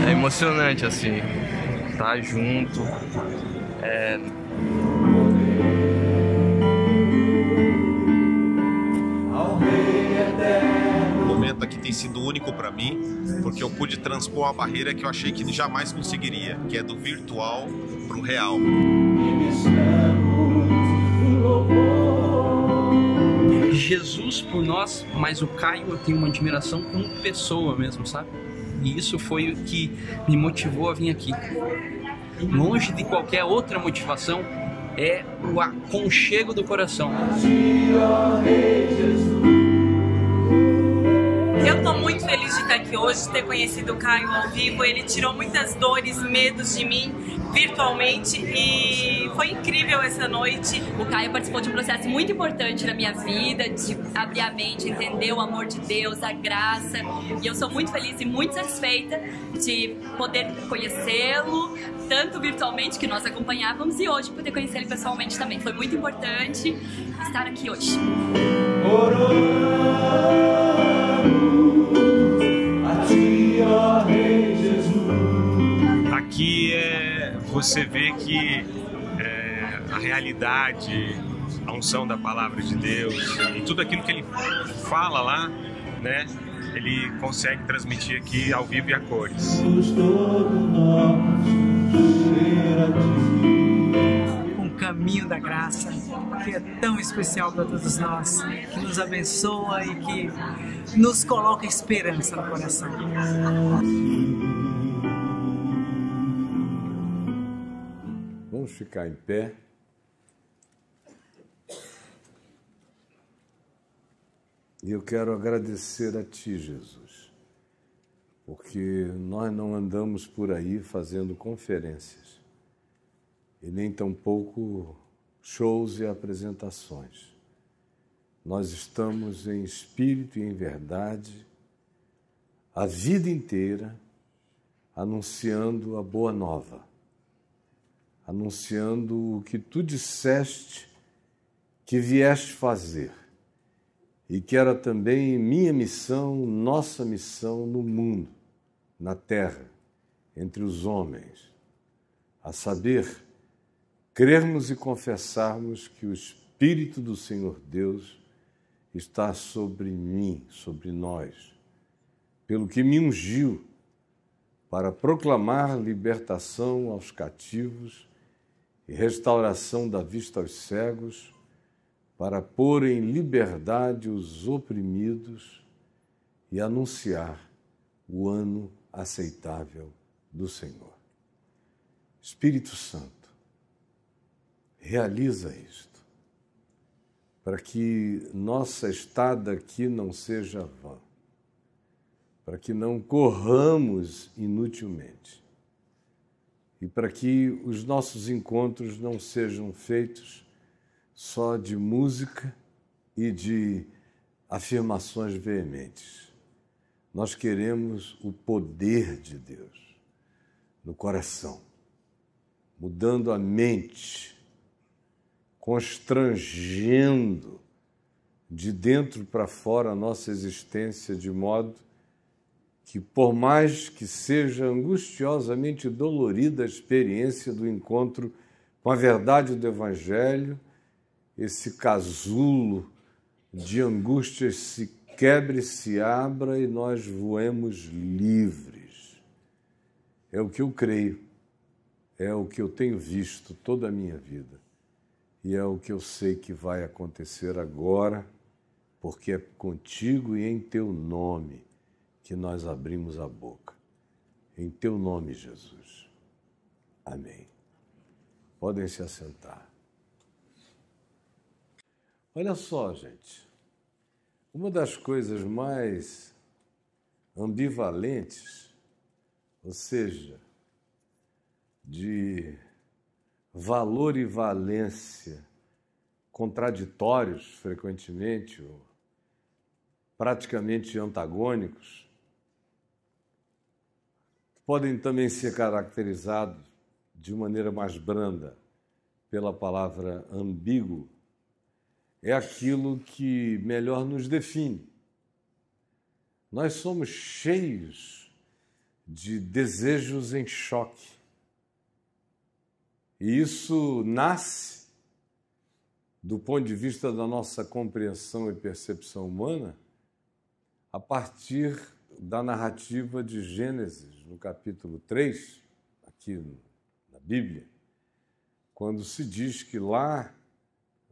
É emocionante, assim, estar junto. O momento aqui tem sido único para mim, porque eu pude transpor uma barreira que eu achei que jamais conseguiria, que é do virtual para o real. Jesus por nós, mas o Caio eu tenho uma admiração como pessoa mesmo, sabe? E isso foi o que me motivou a vir aqui. Longe de qualquer outra motivação, é o aconchego do coração. Eu estou muito feliz de estar aqui hoje, de ter conhecido o Caio ao vivo. Ele tirou muitas dores, medos de mim virtualmente e foi incrível essa noite. O Caio participou de um processo muito importante na minha vida, de abrir a mente, entender o amor de Deus, a graça. E eu sou muito feliz e muito satisfeita de poder conhecê-lo, tanto virtualmente que nós acompanhávamos e hoje poder conhecer ele pessoalmente também. Foi muito importante estar aqui hoje. Aqui você vê que a realidade, a unção da palavra de Deus e tudo aquilo que ele fala lá, né, ele consegue transmitir aqui ao vivo e a cores. Um caminho da graça que é tão especial para todos nós, que nos abençoa e que nos coloca esperança no coração. Vamos ficar em pé. E eu quero agradecer a Ti, Jesus, porque nós não andamos por aí fazendo conferências e nem tampouco shows e apresentações. Nós estamos em espírito e em verdade a vida inteira anunciando a boa nova, anunciando o que Tu disseste que vieste fazer e que era também minha missão, nossa missão no mundo, na terra, entre os homens, a saber, crermos e confessarmos que o Espírito do Senhor Deus está sobre mim, sobre nós, pelo que me ungiu para proclamar libertação aos cativos e restauração da vista aos cegos, para pôr em liberdade os oprimidos e anunciar o ano aceitável do Senhor. Espírito Santo, realiza isto, para que nossa estada aqui não seja vã, para que não corramos inutilmente e para que os nossos encontros não sejam feitos só de música e de afirmações veementes. Nós queremos o poder de Deus no coração, mudando a mente, constrangendo de dentro para fora a nossa existência, de modo que, por mais que seja angustiosamente dolorida a experiência do encontro com a verdade do Evangelho, esse casulo de angústias se quebre, se abra e nós voemos livres. É o que eu creio, é o que eu tenho visto toda a minha vida e é o que eu sei que vai acontecer agora, porque é contigo e em Teu nome que nós abrimos a boca. Em Teu nome, Jesus. Amém. Podem se assentar. Olha só, gente, uma das coisas mais ambivalentes, ou seja, de valor e valência contraditórios frequentemente, ou praticamente antagônicos, podem também ser caracterizados de maneira mais branda pela palavra ambíguo, é aquilo que melhor nos define, nós somos cheios de desejos em choque. E isso nasce, do ponto de vista da nossa compreensão e percepção humana, a partir da narrativa de Gênesis, no capítulo 3, aqui na Bíblia, quando se diz que lá,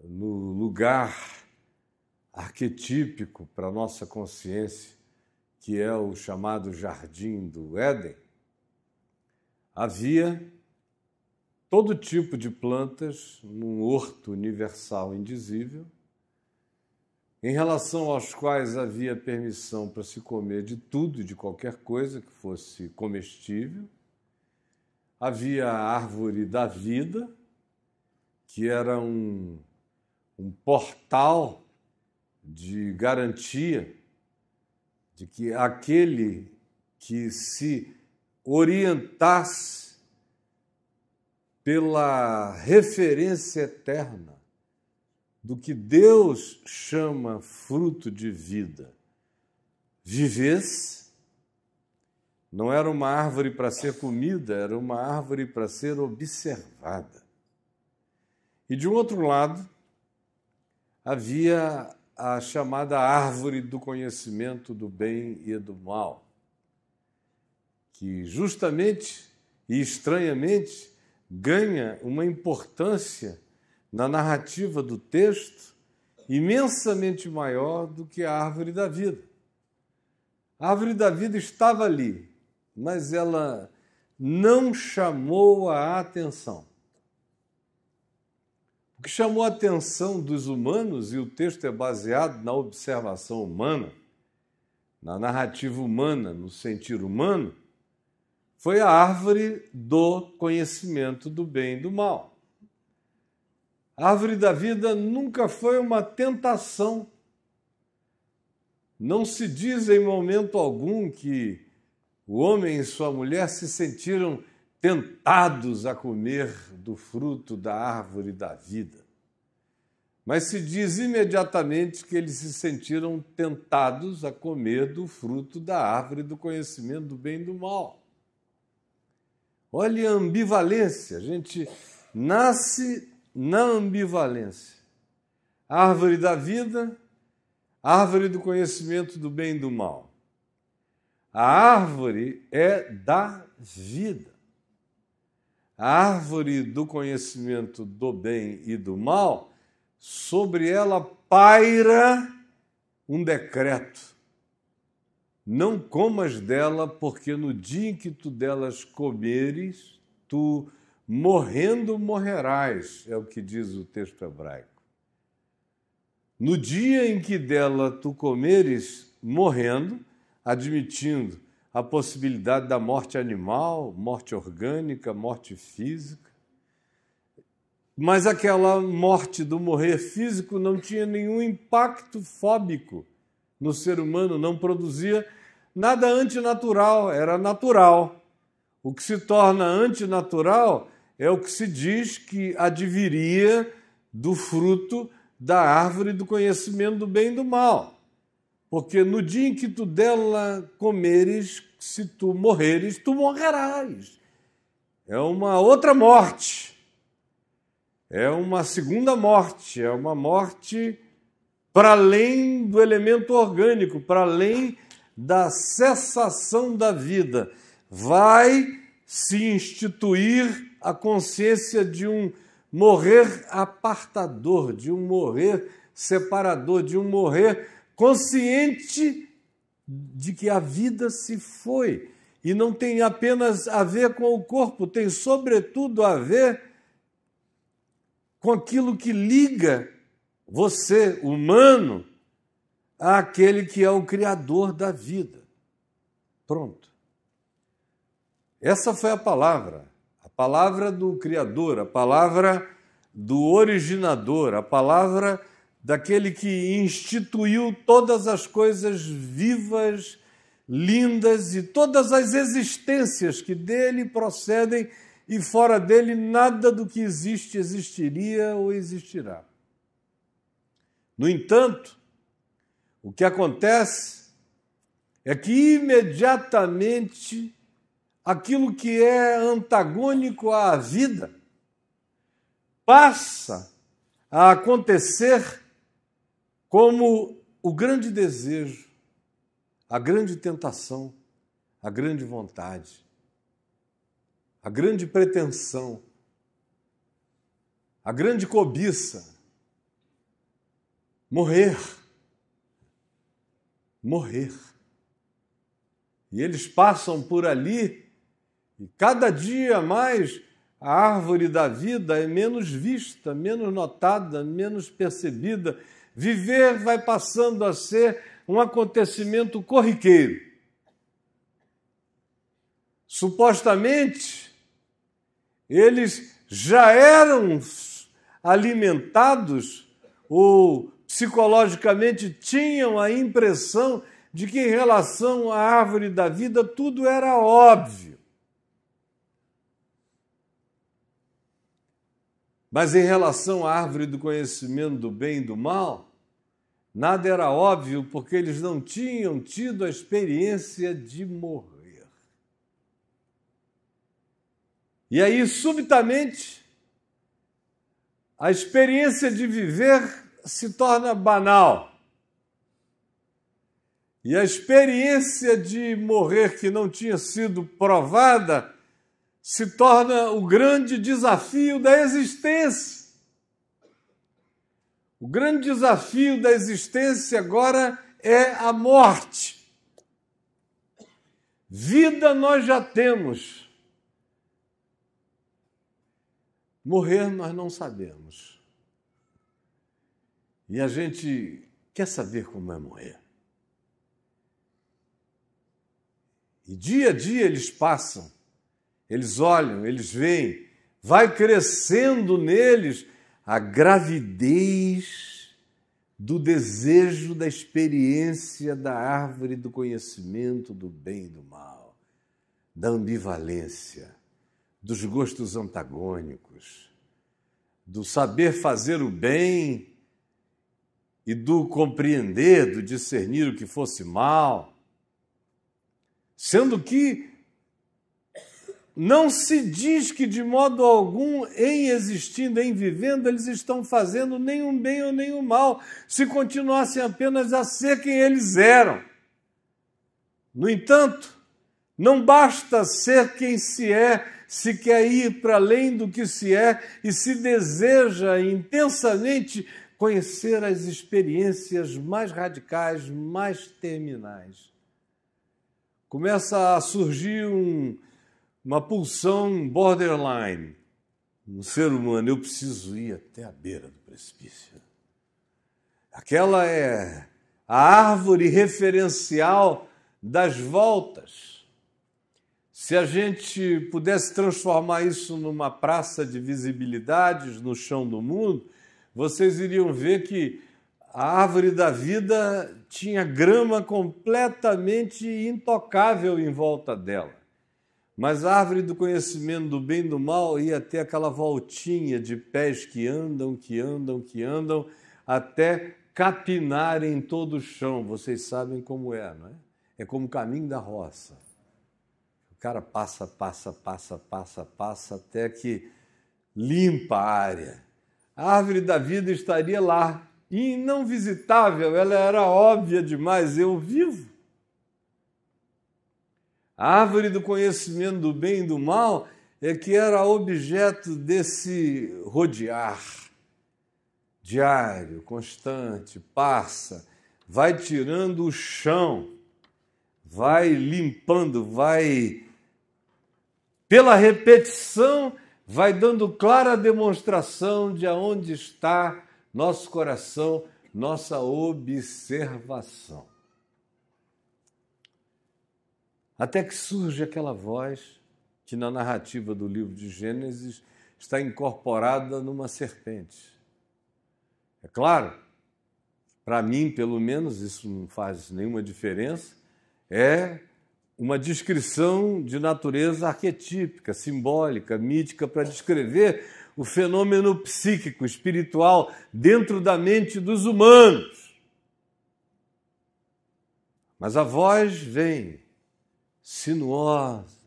no lugar arquetípico para a nossa consciência, que é o chamado Jardim do Éden, havia todo tipo de plantas num horto universal indizível, em relação aos quais havia permissão para se comer de tudo e de qualquer coisa que fosse comestível. Havia a árvore da vida, que era um portal de garantia de que aquele que se orientasse pela referência eterna do que Deus chama fruto de vida, vivesse, não era uma árvore para ser comida, era uma árvore para ser observada. E de um outro lado, havia a chamada árvore do conhecimento do bem e do mal, que justamente e estranhamente ganha uma importância na narrativa do texto imensamente maior do que a árvore da vida. A árvore da vida estava ali, mas ela não chamou a atenção. O que chamou a atenção dos humanos, e o texto é baseado na observação humana, na narrativa humana, no sentir humano, foi a árvore do conhecimento do bem e do mal. A árvore da vida nunca foi uma tentação. Não se diz em momento algum que o homem e sua mulher se sentiram tentados a comer do fruto da árvore da vida. Mas se diz imediatamente que eles se sentiram tentados a comer do fruto da árvore do conhecimento do bem e do mal. Olha a ambivalência, a gente nasce na ambivalência. Árvore da vida, árvore do conhecimento do bem e do mal. A árvore é da vida. A árvore do conhecimento do bem e do mal, sobre ela paira um decreto. Não comas dela, porque no dia em que tu delas comeres, tu morrendo morrerás, é o que diz o texto hebraico. No dia em que dela tu comeres, morrendo, admitindo a possibilidade da morte animal, morte orgânica, morte física, mas aquela morte do morrer físico não tinha nenhum impacto fóbico no ser humano, não produzia nada antinatural, era natural. O que se torna antinatural é o que se diz que adviria do fruto da árvore do conhecimento do bem e do mal. Porque no dia em que tu dela comeres, se tu morreres, tu morrerás. É uma outra morte. É uma segunda morte, é uma morte para além do elemento orgânico, para além da cessação da vida. Vai se instituir a consciência de um morrer apartador, de um morrer separador, de um morrer consciente de que a vida se foi. E não tem apenas a ver com o corpo, tem sobretudo a ver com aquilo que liga você, humano, àquele que é o Criador da vida. Pronto. Essa foi a palavra do Criador, a palavra do originador, a palavra daquele que instituiu todas as coisas vivas, lindas e todas as existências que dele procedem, e fora dele nada do que existe existiria ou existirá. No entanto, o que acontece é que imediatamente aquilo que é antagônico à vida passa a acontecer como o grande desejo, a grande tentação, a grande vontade, a grande pretensão, a grande cobiça. Morrer. Morrer. E eles passam por ali e cada dia mais a árvore da vida é menos vista, menos notada, menos percebida. Viver vai passando a ser um acontecimento corriqueiro. Supostamente, eles já eram alimentados ou psicologicamente tinham a impressão de que em relação à árvore da vida tudo era óbvio. Mas em relação à árvore do conhecimento do bem e do mal, nada era óbvio porque eles não tinham tido a experiência de morrer. E aí, subitamente, a experiência de viver se torna banal. E a experiência de morrer que não tinha sido provada se torna o grande desafio da existência. O grande desafio da existência agora é a morte. Vida nós já temos. Morrer nós não sabemos. E a gente quer saber como é morrer. E dia a dia eles passam, eles olham, eles veem, vai crescendo neles a gravidez do desejo da experiência da árvore do conhecimento do bem e do mal, da ambivalência, dos gostos antagônicos, do saber fazer o bem e do compreender, do discernir o que fosse mal, sendo que não se diz que de modo algum, em existindo, em vivendo, eles estão fazendo nenhum bem ou nenhum mal, se continuassem apenas a ser quem eles eram. No entanto, não basta ser quem se é, se quer ir para além do que se é e se deseja intensamente conhecer as experiências mais radicais, mais terminais. Começa a surgir uma pulsão borderline no ser humano. Eu preciso ir até a beira do precipício. Aquela é a árvore referencial das voltas. Se a gente pudesse transformar isso numa praça de visibilidades no chão do mundo, vocês iriam ver que a árvore da vida tinha grama completamente intocável em volta dela. Mas a árvore do conhecimento do bem e do mal ia ter aquela voltinha de pés que andam, até capinarem todo o chão. Vocês sabem como é, não é? É como o caminho da roça. O cara passa, até que limpa a área. A árvore da vida estaria lá, e não visitável, ela era óbvia demais, eu vivo. A árvore do conhecimento do bem e do mal é que era objeto desse rodear diário, constante, passa, vai tirando o chão, vai limpando, vai, pela repetição, vai dando clara demonstração de aonde está nosso coração, nossa observação. Até que surge aquela voz que na narrativa do livro de Gênesis está incorporada numa serpente. É claro, para mim, pelo menos, isso não faz nenhuma diferença, é uma descrição de natureza arquetípica, simbólica, mítica, para descrever o fenômeno psíquico, espiritual, dentro da mente dos humanos. Mas a voz vem, sinuosa,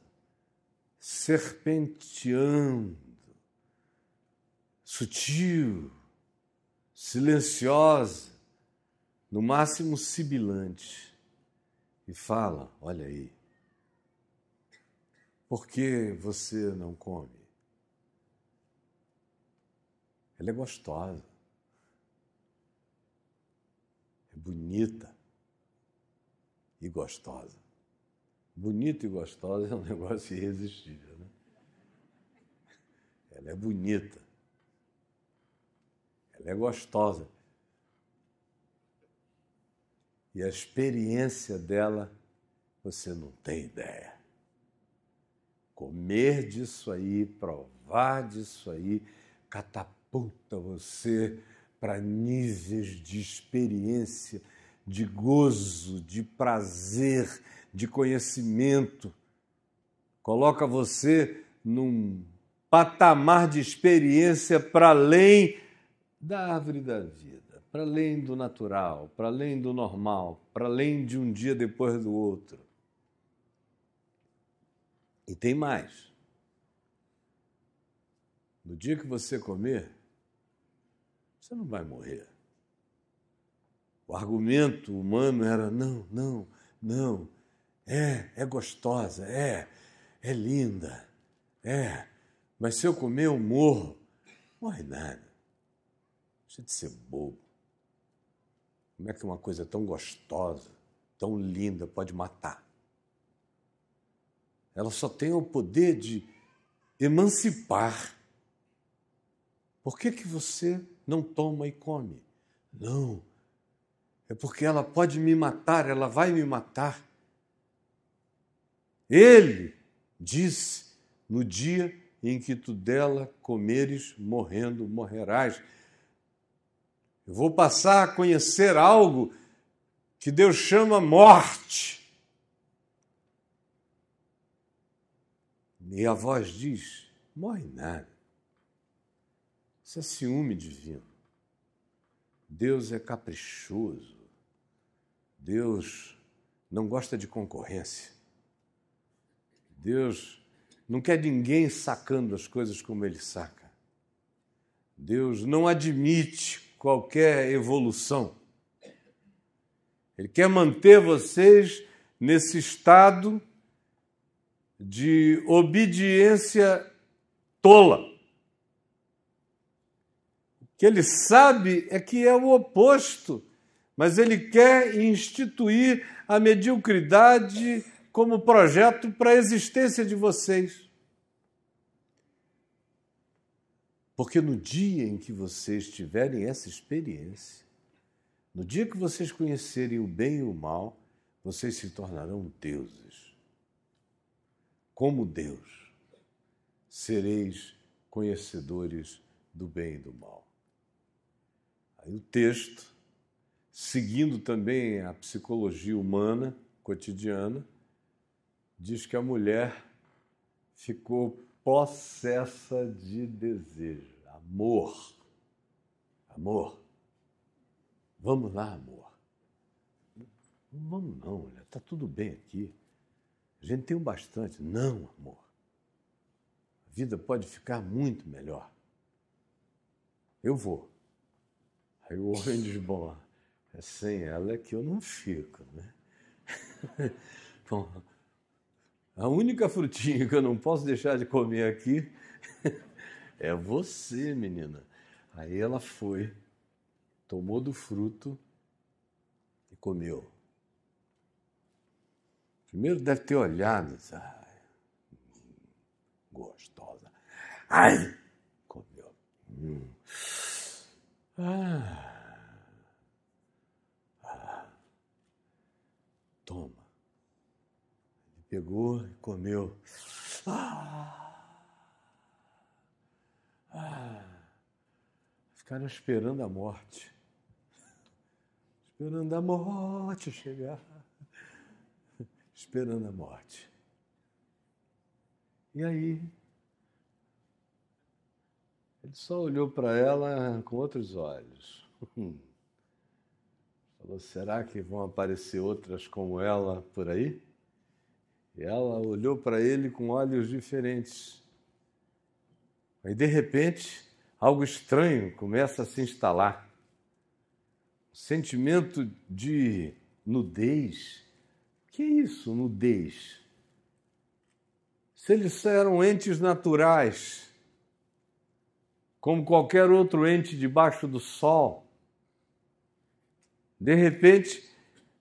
serpenteando, sutil, silenciosa, no máximo sibilante, e fala: olha aí, por que você não come? Ela é gostosa, é bonita e gostosa. Bonita e gostosa é um negócio irresistível, né? Ela é bonita, ela é gostosa. E a experiência dela, você não tem ideia. Comer disso aí, provar disso aí, catapulta você para níveis de experiência, de gozo, de prazer, de conhecimento. Coloca você num patamar de experiência para além da árvore da vida, para além do natural, para além do normal, para além de um dia depois do outro. E tem mais. No dia que você comer, você não vai morrer. O argumento humano era: não, é gostosa, é linda, mas se eu comer eu morro. Morre nada. Deixa de ser bobo. Como é que uma coisa tão gostosa, tão linda pode matar? Ela só tem o poder de emancipar. Por que você não toma e come? Não, é porque ela pode me matar, ela vai me matar. Ele disse: no dia em que tu dela comeres, morrendo morrerás. Eu vou passar a conhecer algo que Deus chama morte. E a voz diz: morre nada. Isso é ciúme divino. Deus é caprichoso. Deus não gosta de concorrência. Deus não quer ninguém sacando as coisas como ele saca. Deus não admite qualquer evolução. Ele quer manter vocês nesse estado de obediência tola. O que ele sabe é que é o oposto, mas ele quer instituir a mediocridade como projeto para a existência de vocês. Porque no dia em que vocês tiverem essa experiência, no dia que vocês conhecerem o bem e o mal, vocês se tornarão deuses. Como Deus, sereis conhecedores do bem e do mal. Aí o texto, seguindo também a psicologia humana cotidiana, diz que a mulher ficou possessa de desejo. Amor. Amor. Vamos lá, amor. Não vamos não, olha, está tudo bem aqui. A gente tem o bastante. Não, amor. A vida pode ficar muito melhor. Eu vou. Aí o homem diz: bom, é sem ela é que eu não fico, né? Bom, a única frutinha que eu não posso deixar de comer aqui é você, menina. Aí ela foi, tomou do fruto e comeu. Primeiro deve ter olhado, gostosa. Ai, comeu. Toma. Ele pegou e comeu. Ficaram esperando a morte. Esperando a morte chegar. Esperando a morte. E aí, ele só olhou para ela com outros olhos. Falou: Falou, será que vão aparecer outras como ela por aí? E ela olhou para ele com olhos diferentes. Aí, de repente, algo estranho começa a se instalar. Um sentimento de nudez. O que é isso, nudez? Se eles eram entes naturais, como qualquer outro ente debaixo do sol, de repente,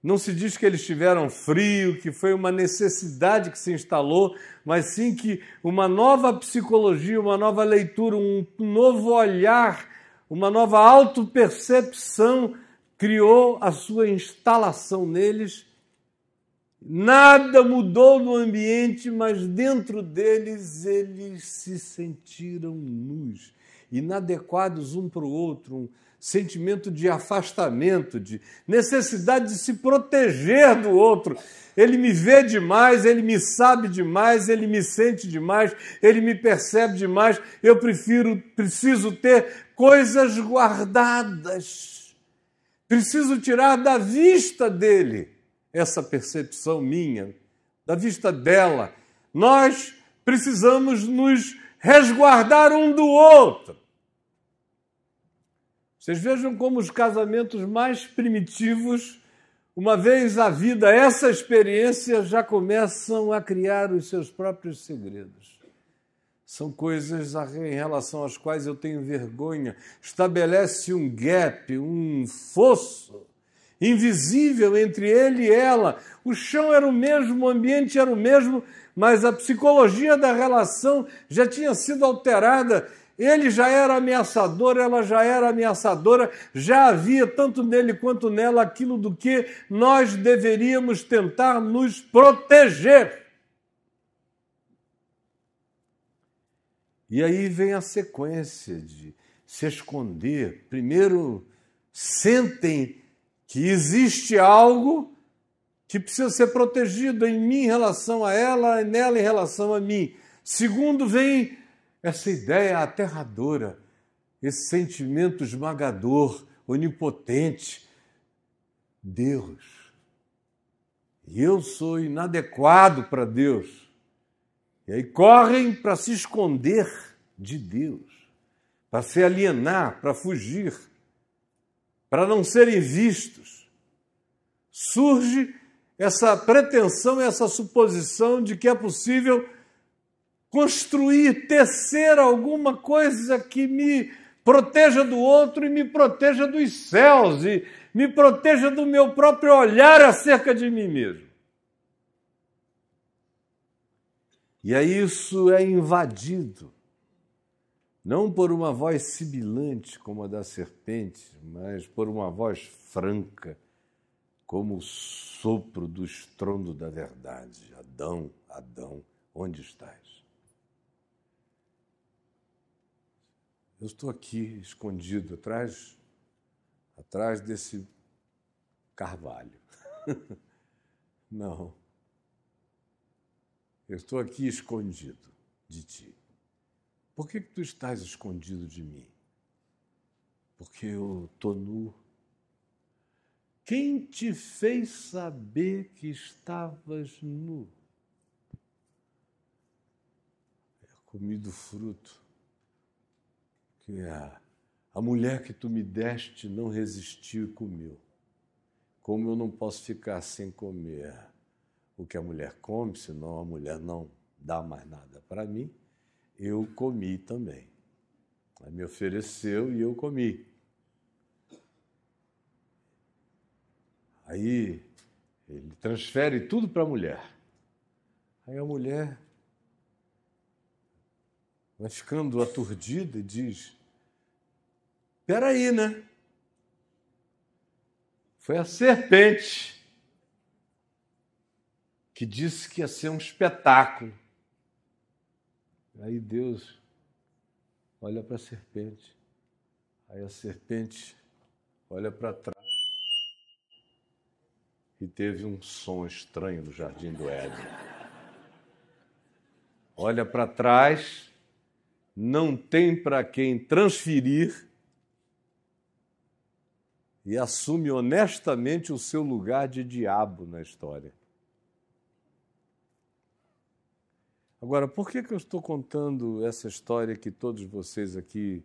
não se diz que eles tiveram frio, que foi uma necessidade que se instalou, mas sim que uma nova psicologia, uma nova leitura, um novo olhar, uma nova autopercepção criou a sua instalação neles. Nada mudou no ambiente, mas dentro deles eles se sentiram nus, inadequados um para o outro, um sentimento de afastamento, de necessidade de se proteger do outro. Ele me vê demais, ele me sabe demais, ele me sente demais, ele me percebe demais. Eu preciso ter coisas guardadas. Preciso tirar da vista dele essa percepção minha, da vista dela. Nós precisamos nos resguardar um do outro. Vocês vejam como os casamentos mais primitivos, uma vez a vida, essa experiência, já começam a criar os seus próprios segredos. São coisas em relação às quais eu tenho vergonha. Estabelece um gap, um fosso invisível entre ele e ela. O chão era o mesmo, o ambiente era o mesmo, mas a psicologia da relação já tinha sido alterada. Ele já era ameaçador, ela já era ameaçadora, já havia tanto nele quanto nela aquilo do que nós deveríamos tentar nos proteger. E aí vem a sequência de se esconder. Primeiro, sentem que existe algo que precisa ser protegido em mim em relação a ela, nela em relação a mim. Segundo, vem essa ideia aterradora, esse sentimento esmagador, onipotente. Deus. E eu sou inadequado para Deus. E aí correm para se esconder de Deus, para se alienar, para fugir, para não serem vistos. Surge essa pretensão, essa suposição de que é possível construir, tecer alguma coisa que me proteja do outro e me proteja dos céus e me proteja do meu próprio olhar acerca de mim mesmo. E aí isso é invadido, não por uma voz sibilante como a da serpente, mas por uma voz franca, como o sopro do estrondo da verdade. Adão, Adão, onde estás? Eu estou aqui escondido atrás desse carvalho. Não. Eu estou aqui escondido de ti. Por que tu estás escondido de mim? Porque eu estou nu. Quem te fez saber que estavas nu? Eu comi do fruto que a mulher que tu me deste não resistiu e comeu. Como eu não posso ficar sem comer o que a mulher come, senão a mulher não dá mais nada para mim, eu comi também. Ela me ofereceu e eu comi. Aí ele transfere tudo para a mulher. Aí a mulher vai ficando aturdida e diz: espera aí, né? Foi a serpente que disse que ia ser um espetáculo. Aí Deus olha para a serpente. Aí a serpente olha para trás e teve um som estranho no jardim do Éden. Olha para trás, não tem para quem transferir e assume honestamente o seu lugar de diabo na história. Agora, por que eu estou contando essa história que todos vocês aqui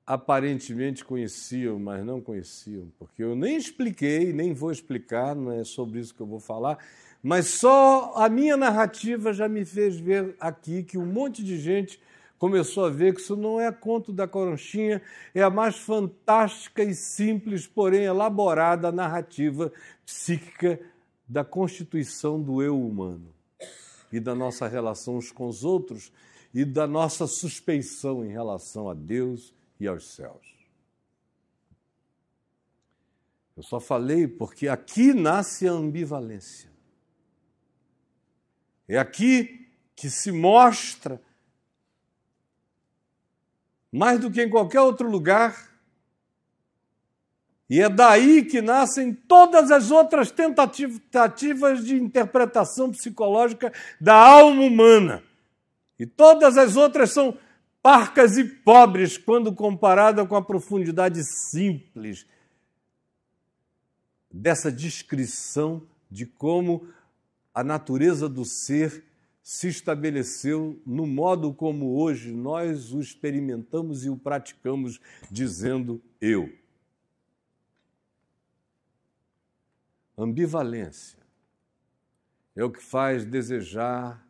aparentemente conheciam, mas não conheciam? Porque eu nem expliquei, nem vou explicar, não é sobre isso que eu vou falar, mas só a minha narrativa já me fez ver aqui que um monte de gente começou a ver que isso não é conto da Carochinha, é a mais fantástica e simples, porém elaborada narrativa psíquica da constituição do eu humano e da nossa relação uns com os outros e da nossa suspeição em relação a Deus e aos céus. Eu só falei porque aqui nasce a ambivalência. É aqui que se mostra, mais do que em qualquer outro lugar, e é daí que nascem todas as outras tentativas de interpretação psicológica da alma humana. E todas as outras são parcas e pobres quando comparada com a profundidade simples dessa descrição de como a natureza do ser se estabeleceu no modo como hoje nós o experimentamos e o praticamos, dizendo eu. Ambivalência é o que faz desejar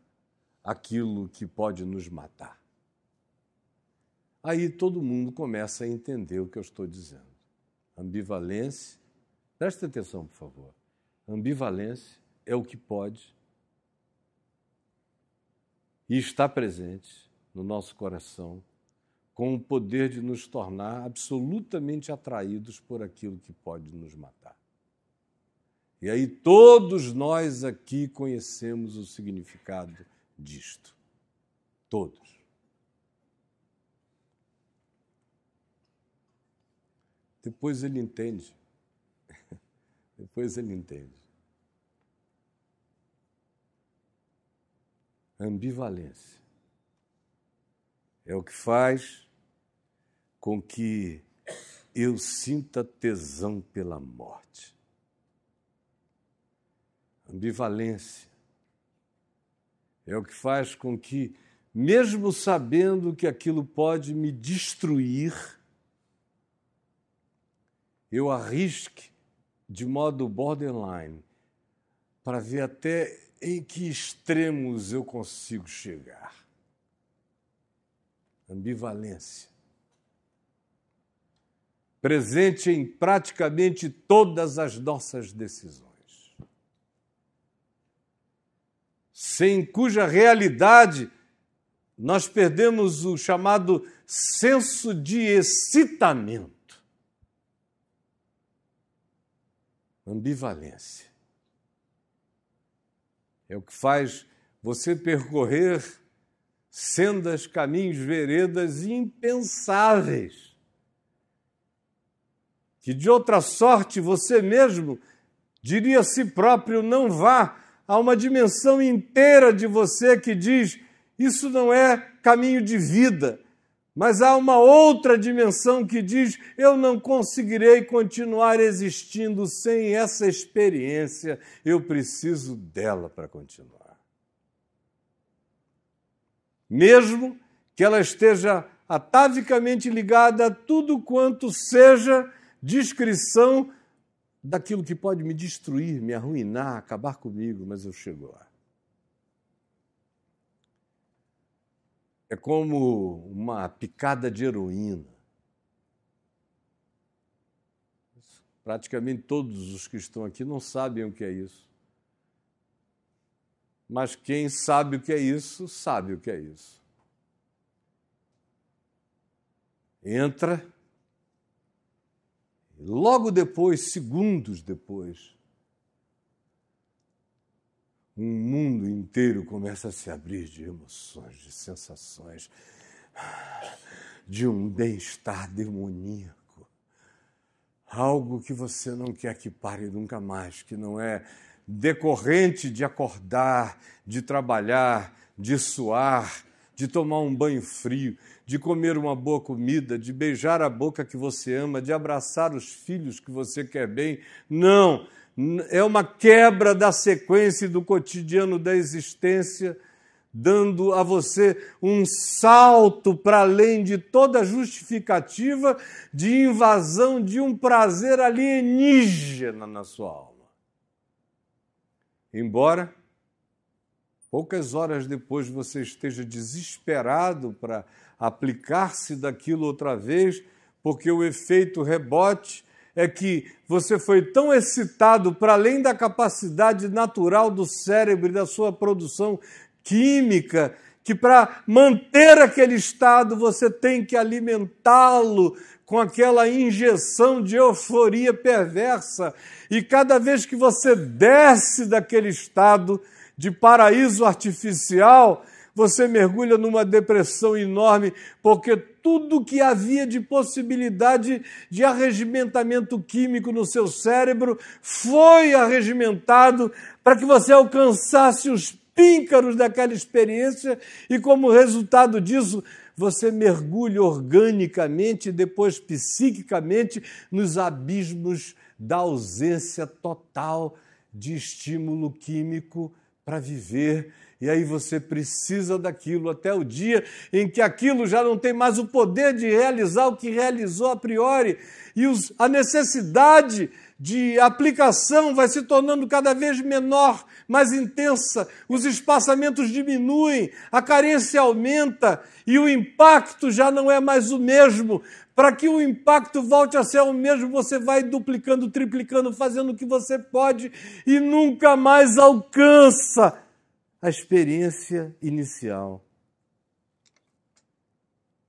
aquilo que pode nos matar. Aí todo mundo começa a entender o que eu estou dizendo. Ambivalência, preste atenção, por favor. Ambivalência é o que pode e está presente no nosso coração com o poder de nos tornar absolutamente atraídos por aquilo que pode nos matar. E aí todos nós aqui conhecemos o significado disto. Todos. Depois ele entende. Depois ele entende. Ambivalência é o que faz com que eu sinta tesão pela morte. Ambivalência é o que faz com que, mesmo sabendo que aquilo pode me destruir, eu arrisque de modo borderline para ver até em que extremos eu consigo chegar. Ambivalência. Presente em praticamente todas as nossas decisões. Sem cuja realidade nós perdemos o chamado senso de excitamento. Ambivalência. É o que faz você percorrer sendas, caminhos, veredas impensáveis, que de outra sorte você mesmo diria a si próprio não vá. Há uma dimensão inteira de você que diz isso não é caminho de vida, mas há uma outra dimensão que diz eu não conseguirei continuar existindo sem essa experiência, eu preciso dela para continuar. Mesmo que ela esteja atavicamente ligada a tudo quanto seja descrição daquilo que pode me destruir, me arruinar, acabar comigo, mas eu chego lá. É como uma picada de heroína. Praticamente todos os que estão aqui não sabem o que é isso. Mas quem sabe o que é isso, sabe o que é isso. Entra, e logo depois, segundos depois, um mundo inteiro começa a se abrir de emoções, de sensações, de um bem-estar demoníaco. Algo que você não quer que pare nunca mais, que não é decorrente de acordar, de trabalhar, de suar, de tomar um banho frio, de comer uma boa comida, de beijar a boca que você ama, de abraçar os filhos que você quer bem. Não, é uma quebra da sequência e do cotidiano da existência, dando a você um salto para além de toda justificativa de invasão de um prazer alienígena na sua alma. Embora poucas horas depois você esteja desesperado para aplicar-se daquilo outra vez, porque o efeito rebote é que você foi tão excitado para além da capacidade natural do cérebro e da sua produção química, que para manter aquele estado você tem que alimentá-lo com aquela injeção de euforia perversa. E cada vez que você desce daquele estado de paraíso artificial, você mergulha numa depressão enorme, porque tudo que havia de possibilidade de arregimentamento químico no seu cérebro foi arregimentado para que você alcançasse os píncaros daquela experiência e, como resultado disso, você mergulha organicamente e depois psiquicamente nos abismos da ausência total de estímulo químico para viver. E aí você precisa daquilo até o dia em que aquilo já não tem mais o poder de realizar o que realizou a priori. E a necessidade de aplicação vai se tornando cada vez menor, mais intensa, os espaçamentos diminuem, a carência aumenta e o impacto já não é mais o mesmo. Para que o impacto volte a ser o mesmo, você vai duplicando, triplicando, fazendo o que você pode e nunca mais alcança a experiência inicial.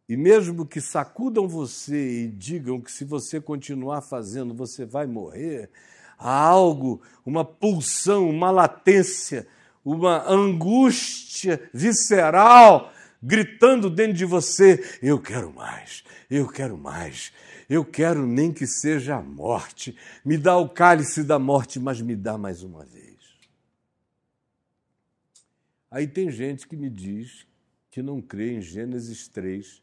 E mesmo que sacudam você e digam que se você continuar fazendo, você vai morrer, há algo, uma pulsão, uma latência, uma angústia visceral gritando dentro de você: eu quero mais, eu quero mais, eu quero nem que seja a morte. Me dá o cálice da morte, mas me dá mais uma vez. Aí tem gente que me diz que não crê em Gênesis 3,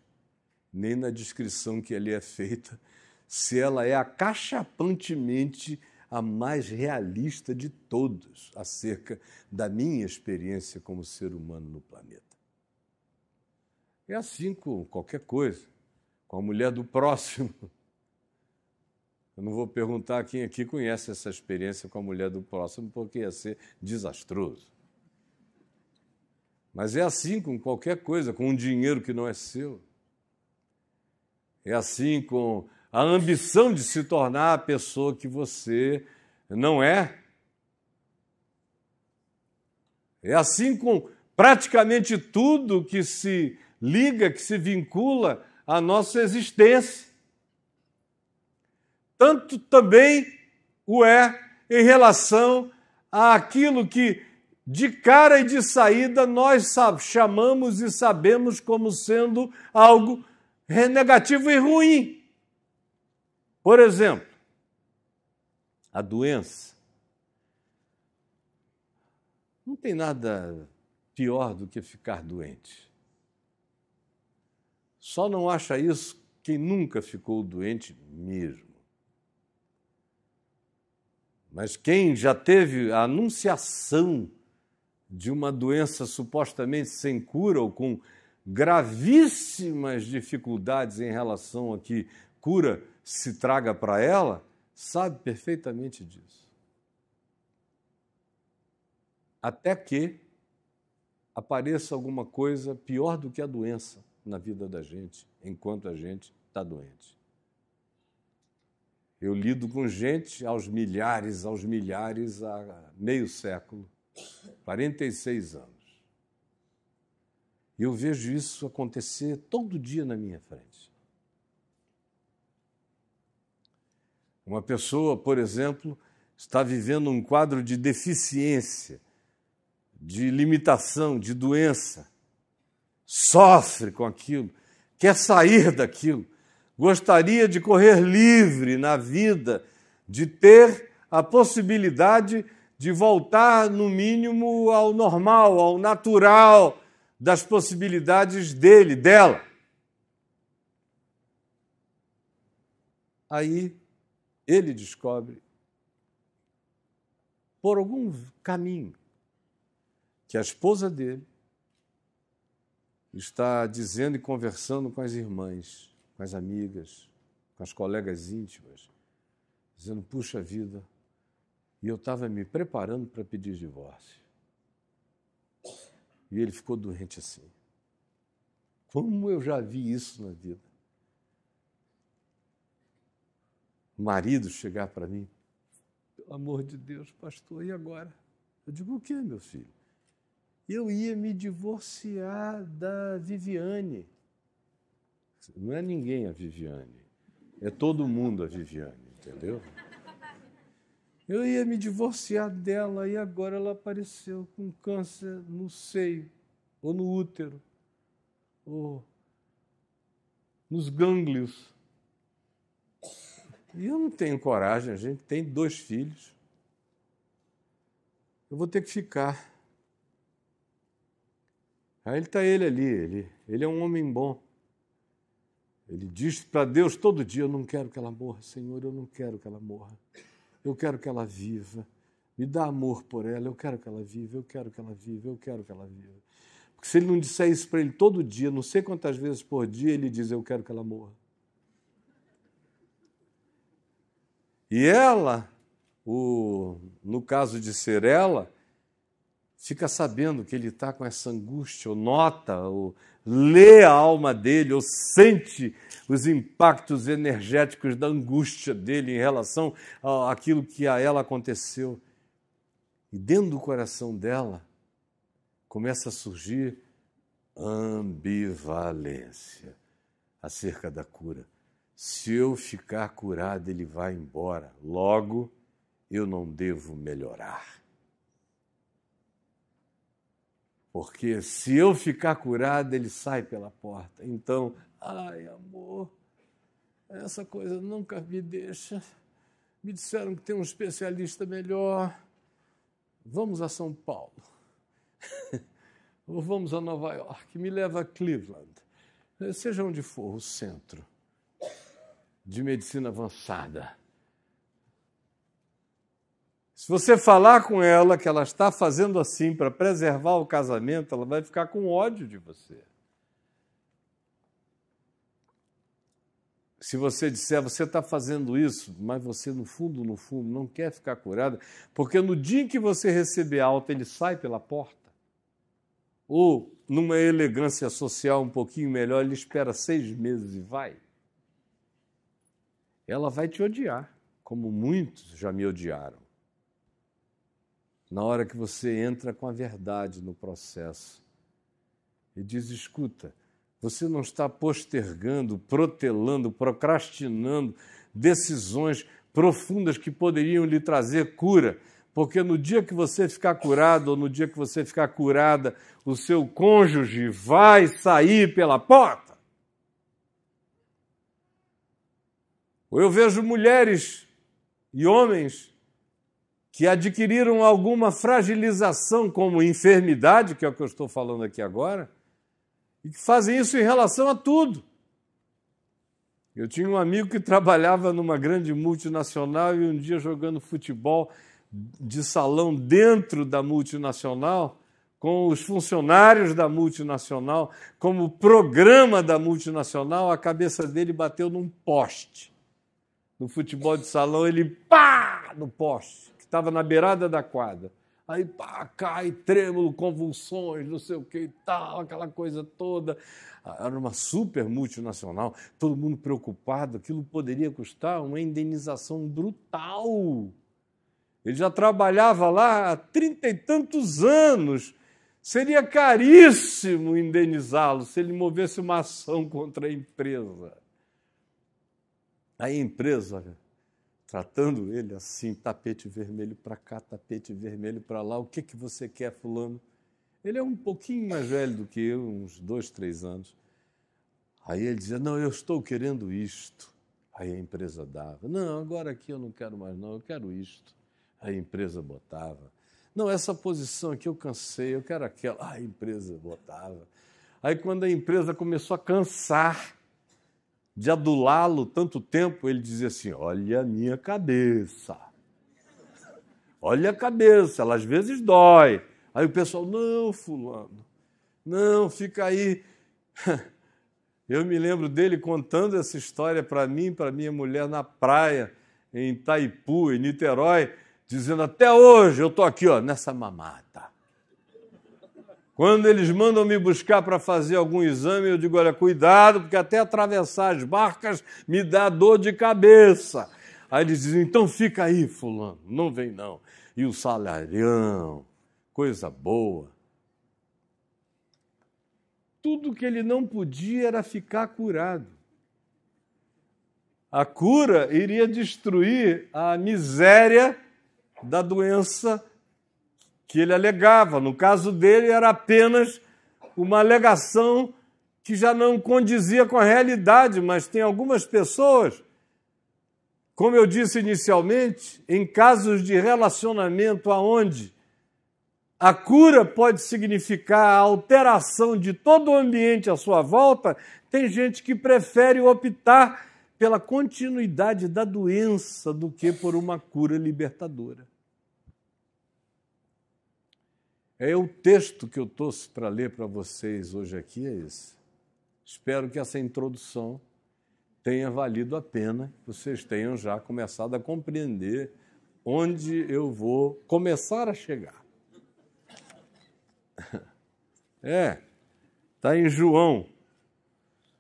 nem na descrição que ali é feita, se ela é acachapantemente a mais realista de todas acerca da minha experiência como ser humano no planeta. É assim com qualquer coisa, com a mulher do próximo. Eu não vou perguntar quem aqui conhece essa experiência com a mulher do próximo, porque ia ser desastroso. Mas é assim com qualquer coisa, com um dinheiro que não é seu. É assim com a ambição de se tornar a pessoa que você não é. É assim com praticamente tudo que se liga, que se vincula à nossa existência. Tanto também o é em relação àquilo que, de cara e de saída, nós chamamos e sabemos como sendo algo negativo e ruim. Por exemplo, a doença. Não tem nada pior do que ficar doente. Só não acha isso quem nunca ficou doente mesmo. Mas quem já teve a anunciação de uma doença supostamente sem cura ou com gravíssimas dificuldades em relação a que cura se traga para ela, sabe perfeitamente disso. Até que apareça alguma coisa pior do que a doença na vida da gente, enquanto a gente está doente. Eu lido com gente aos milhares, há meio século, 46 anos. E eu vejo isso acontecer todo dia na minha frente. Uma pessoa, por exemplo, está vivendo um quadro de deficiência, de limitação, de doença, sofre com aquilo, quer sair daquilo, gostaria de correr livre na vida, de ter a possibilidade de voltar, no mínimo, ao normal, ao natural das possibilidades dele, dela. Aí ele descobre, por algum caminho, que a esposa dele está dizendo e conversando com as irmãs, com as amigas, com as colegas íntimas, dizendo, puxa vida, e eu estava me preparando para pedir divórcio. E ele ficou doente assim. Como eu já vi isso na vida. O marido chegar para mim, pelo amor de Deus, pastor, e agora? Eu digo, o quê, meu filho? Eu ia me divorciar da Viviane. Não é ninguém a Viviane, é todo mundo a Viviane, entendeu? Eu ia me divorciar dela e agora ela apareceu com câncer no seio, ou no útero, ou nos gânglios. E eu não tenho coragem, a gente tem 2 filhos. Eu vou ter que ficar. Aí está ele ali, ele é um homem bom. Ele diz para Deus todo dia, eu não quero que ela morra, Senhor, eu não quero que ela morra. Eu quero que ela viva. Me dá amor por ela, eu quero que ela viva, eu quero que ela viva, eu quero que ela viva. Porque se ele não disser isso para ele todo dia, não sei quantas vezes por dia, ele diz, eu quero que ela morra. E ela, no caso de ser ela, fica sabendo que ele está com essa angústia, ou nota, ou lê a alma dele, ou sente os impactos energéticos da angústia dele em relação àquilo que a ela aconteceu. E dentro do coração dela começa a surgir ambivalência acerca da cura. Se eu ficar curado, ele vai embora. Logo, eu não devo melhorar. Porque se eu ficar curado, ele sai pela porta. Então, ai, amor, essa coisa nunca me deixa. Me disseram que tem um especialista melhor. Vamos a São Paulo. Ou vamos a Nova York. Me leva a Cleveland. Seja onde for, o centro de medicina avançada. Se você falar com ela que ela está fazendo assim para preservar o casamento, ela vai ficar com ódio de você. Se você disser, você está fazendo isso, mas você no fundo, não quer ficar curada, porque no dia em que você receber alta, ele sai pela porta. Ou, numa elegância social um pouquinho melhor, ele espera 6 meses e vai. Ela vai te odiar, como muitos já me odiaram. Na hora que você entra com a verdade no processo e diz, escuta, você não está postergando, protelando, procrastinando decisões profundas que poderiam lhe trazer cura, porque no dia que você ficar curado ou no dia que você ficar curada, o seu cônjuge vai sair pela porta. Ou eu vejo mulheres e homens que adquiriram alguma fragilização como enfermidade, que é o que eu estou falando aqui agora, e que fazem isso em relação a tudo. Eu tinha um amigo que trabalhava numa grande multinacional e um dia jogando futebol de salão dentro da multinacional, com os funcionários da multinacional, como programa da multinacional, a cabeça dele bateu num poste. No futebol de salão, ele pá no poste, que estava na beirada da quadra. Aí pá, cai, trêmulo, convulsões, não sei o que e tal, aquela coisa toda. Era uma super multinacional, todo mundo preocupado, aquilo poderia custar uma indenização brutal. Ele já trabalhava lá há 30 e tantos anos. Seria caríssimo indenizá-lo se ele movesse uma ação contra a empresa. Aí a empresa, tratando ele assim, tapete vermelho para cá, tapete vermelho para lá, o que você quer, fulano? Ele é um pouquinho mais velho do que eu, uns 2, 3 anos. Aí ele dizia, não, eu estou querendo isto. Aí a empresa dava. Não, agora aqui eu não quero mais não, eu quero isto. Aí a empresa botava. Não, essa posição aqui eu cansei, eu quero aquela. Aí a empresa botava. Aí quando a empresa começou a cansar, de adulá-lo tanto tempo, ele dizia assim: olha a minha cabeça. Olha a cabeça, ela às vezes dói. Aí o pessoal: não, fulano, não, fica aí. Eu me lembro dele contando essa história para mim, para minha mulher, na praia, em Itaipu, em Niterói, dizendo: até hoje eu estou aqui, ó, nessa mamata. Quando eles mandam me buscar para fazer algum exame, eu digo: olha, cuidado, porque até atravessar as barcas me dá dor de cabeça. Aí eles dizem: então fica aí, fulano, não vem não. E o salarião, coisa boa. Tudo que ele não podia era ficar curado. A cura iria destruir a miséria da doença que ele alegava. No caso dele, era apenas uma alegação que já não condizia com a realidade, mas tem algumas pessoas, como eu disse inicialmente, em casos de relacionamento aonde a cura pode significar a alteração de todo o ambiente à sua volta, tem gente que prefere optar pela continuidade da doença do que por uma cura libertadora. É o texto que eu trouxe para ler para vocês hoje aqui, é esse. Espero que essa introdução tenha valido a pena, vocês tenham já começado a compreender onde eu vou começar a chegar. Está em João,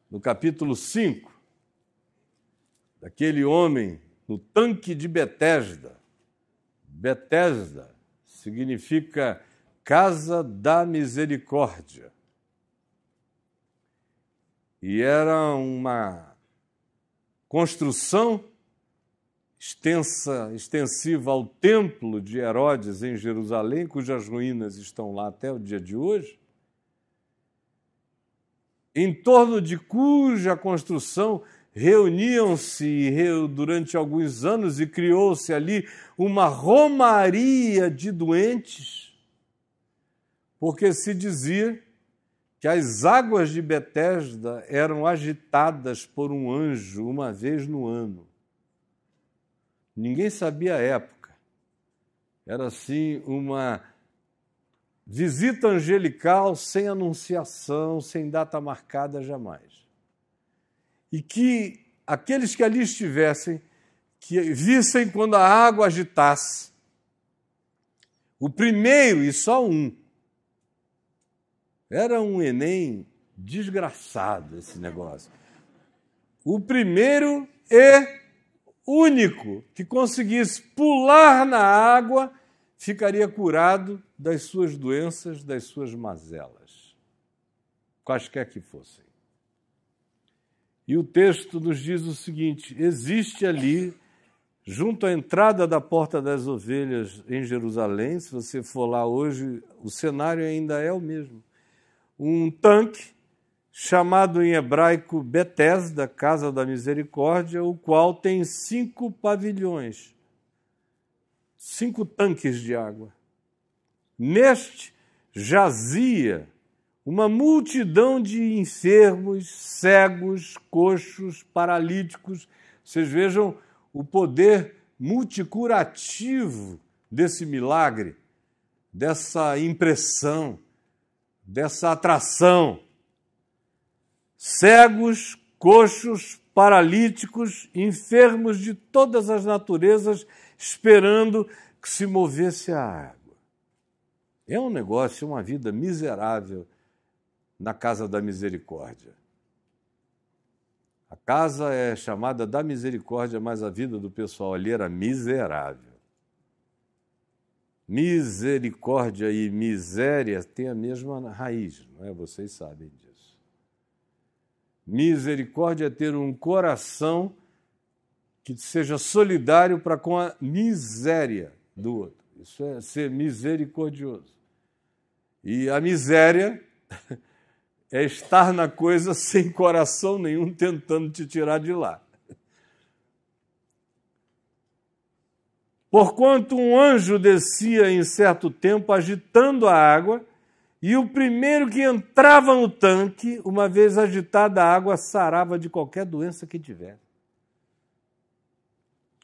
no capítulo 5, daquele homem no tanque de Betesda. Betesda significa Casa da Misericórdia. E era uma construção extensiva ao templo de Herodes em Jerusalém, cujas ruínas estão lá até o dia de hoje, em torno de cuja construção reuniam-se durante alguns anos e criou-se ali uma romaria de doentes, porque se dizia que as águas de Betesda eram agitadas por um anjo uma vez no ano. Ninguém sabia a época. Era assim uma visita angelical sem anunciação, sem data marcada jamais. E que aqueles que ali estivessem, que vissem quando a água agitasse, o primeiro e só um, era um Enem desgraçado esse negócio. O primeiro e único que conseguisse pular na água ficaria curado das suas doenças, das suas mazelas, quaisquer que fossem. E o texto nos diz o seguinte: existe ali, junto à entrada da Porta das Ovelhas em Jerusalém, se você for lá hoje, o cenário ainda é o mesmo, um tanque chamado em hebraico Betesda, Casa da Misericórdia, o qual tem 5 pavilhões, 5 tanques de água. Neste jazia uma multidão de enfermos, cegos, coxos, paralíticos. Vocês vejam o poder multicurativo desse milagre, dessa impressão, dessa atração. Cegos, coxos, paralíticos, enfermos de todas as naturezas, esperando que se movesse a água. É um negócio, uma vida miserável na Casa da Misericórdia. A casa é chamada da Misericórdia, mas a vida do pessoal ali era miserável. Misericórdia e miséria têm a mesma raiz, não é? Vocês sabem disso. Misericórdia é ter um coração que seja solidário para com a miséria do outro. Isso é ser misericordioso. E a miséria é estar na coisa sem coração nenhum, tentando te tirar de lá. Porquanto um anjo descia em certo tempo agitando a água, E o primeiro que entrava no tanque, uma vez agitada a água, sarava de qualquer doença que tivesse.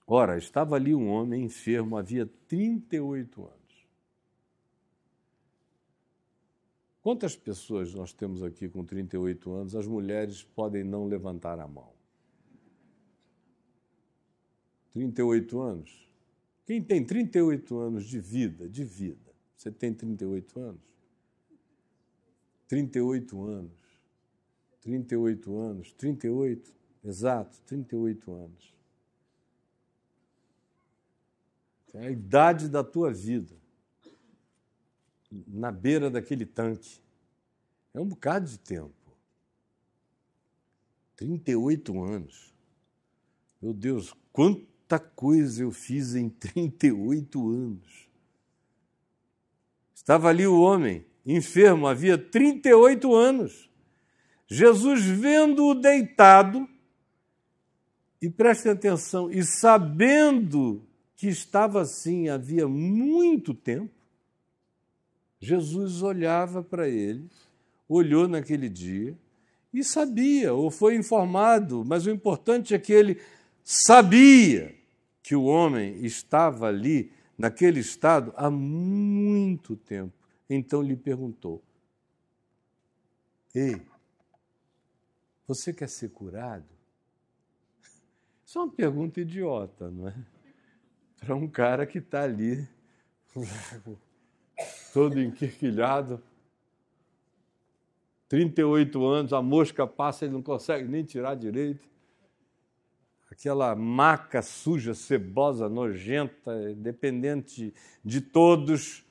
Ora, estava ali um homem enfermo, havia 38 anos. Quantas pessoas nós temos aqui com 38 anos? As mulheres podem não levantar a mão. 38 anos? Quem tem 38 anos de vida? Você tem 38 anos? 38 anos. 38 anos. 38? Exato, 38 anos. É a idade da tua vida. Na beira daquele tanque. É um bocado de tempo. 38 anos. Meu Deus, quanta coisa eu fiz em 38 anos. Estava ali o homem, enfermo, havia 38 anos. Jesus, vendo-o deitado, e prestem atenção, e sabendo que estava assim havia muito tempo, Jesus olhava para ele, olhou naquele dia e sabia, ou foi informado, mas o importante é que ele sabia que o homem estava ali, naquele estado, há muito tempo. Então lhe perguntou: ei, você quer ser curado? Isso é uma pergunta idiota, não é? Para um cara que está ali, todo enquirquilhado, 38 anos, a mosca passa, ele não consegue nem tirar direito. Aquela maca suja, cebosa, nojenta, dependente de todos.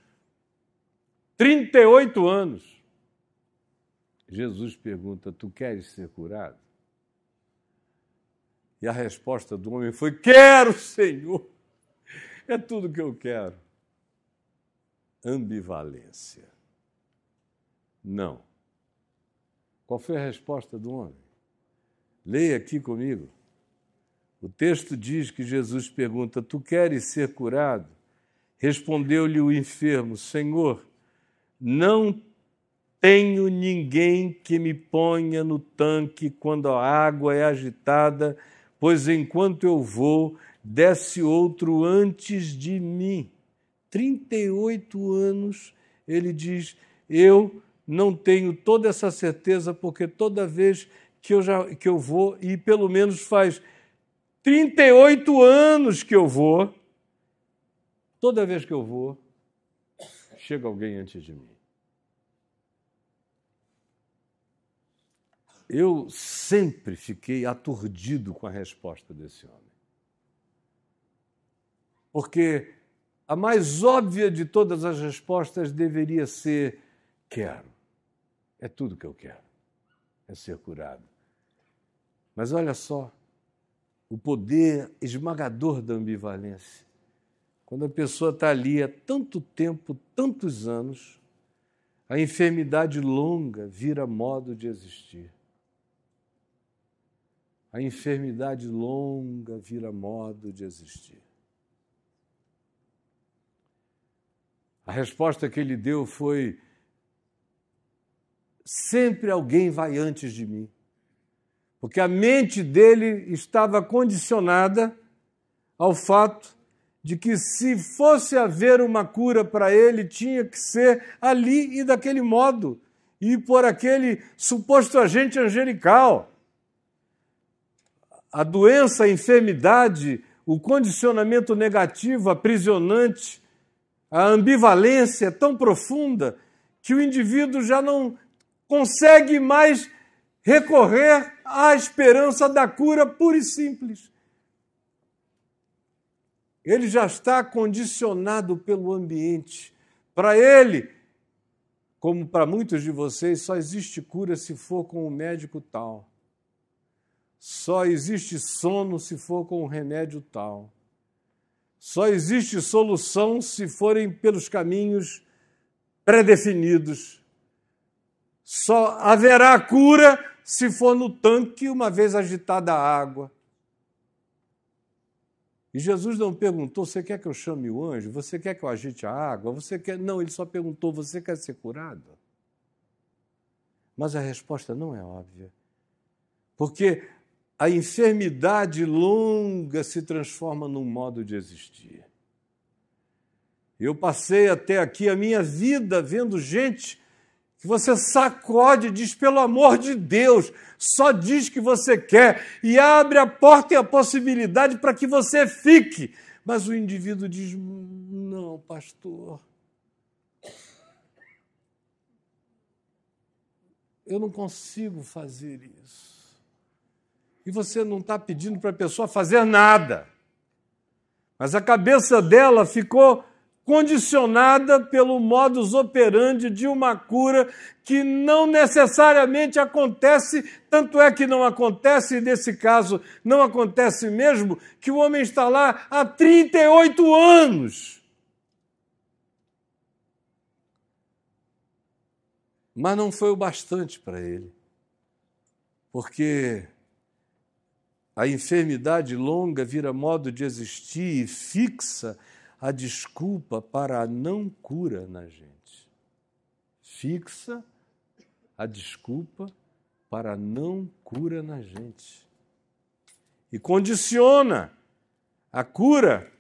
38 anos. Jesus pergunta: tu queres ser curado? E a resposta do homem foi: quero, Senhor. É tudo que eu quero. Ambivalência. Não. Qual foi a resposta do homem? Leia aqui comigo. O texto diz que Jesus pergunta: tu queres ser curado? Respondeu-lhe o enfermo: Senhor, não tenho ninguém que me ponha no tanque quando a água é agitada, pois enquanto eu vou, desce outro antes de mim. 38 anos, ele diz: eu não tenho toda essa certeza, porque toda vez que eu vou, e pelo menos faz 38 anos que eu vou, toda vez que eu vou, chega alguém antes de mim. Eu sempre fiquei aturdido com a resposta desse homem. Porque a mais óbvia de todas as respostas deveria ser: quero. É tudo que eu quero. É ser curado. Mas olha só, o poder esmagador da ambivalência. Quando a pessoa está ali há tanto tempo, tantos anos, a enfermidade longa vira modo de existir. A enfermidade longa vira modo de existir. A resposta que ele deu foi: sempre alguém vai antes de mim. Porque a mente dele estava condicionada ao fato de que, se fosse haver uma cura para ele, tinha que ser ali e daquele modo, e por aquele suposto agente angelical. A doença, a enfermidade, o condicionamento negativo, aprisionante, a ambivalência é tão profunda que o indivíduo já não consegue mais recorrer à esperança da cura pura e simples. Ele já está condicionado pelo ambiente. Para ele, como para muitos de vocês, só existe cura se for com um médico tal. Só existe sono se for com um remédio tal. Só existe solução se forem pelos caminhos pré-definidos. Só haverá cura se for no tanque, uma vez agitada a água. E Jesus não perguntou: você quer que eu chame o anjo? Você quer que eu agite a água? Você quer? Não, ele só perguntou: você quer ser curado? Mas a resposta não é óbvia. Porque a enfermidade longa se transforma num modo de existir. Eu passei até aqui a minha vida vendo gente que você sacode e diz, pelo amor de Deus, só diz que você quer e abre a porta e a possibilidade para que você fique. Mas o indivíduo diz, não, pastor, eu não consigo fazer isso. E você não está pedindo para a pessoa fazer nada. Mas a cabeça dela ficou condicionada pelo modus operandi de uma cura que não necessariamente acontece, tanto é que não acontece, e nesse caso não acontece mesmo, que o homem está lá há 38 anos. Mas não foi o bastante para ele, porque a enfermidade longa vira modo de existir e fixa a desculpa para a não cura na gente. Fixa a desculpa para a não cura na gente. E condiciona a cura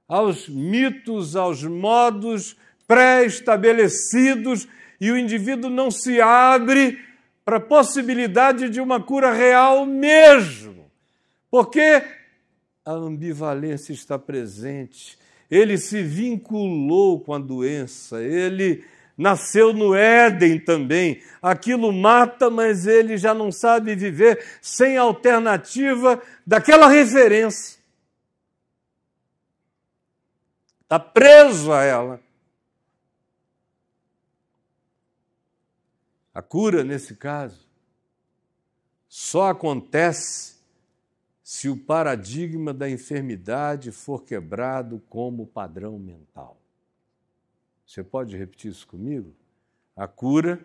aos mitos, aos modos pré-estabelecidos, e o indivíduo não se abre para a possibilidade de uma cura real mesmo. Porque a ambivalência está presente. Ele se vinculou com a doença, ele nasceu no Éden também. Aquilo mata, mas ele já não sabe viver sem alternativa daquela referência. Está preso a ela. A cura, nesse caso, só acontece se o paradigma da enfermidade for quebrado como padrão mental. Você pode repetir isso comigo? A cura,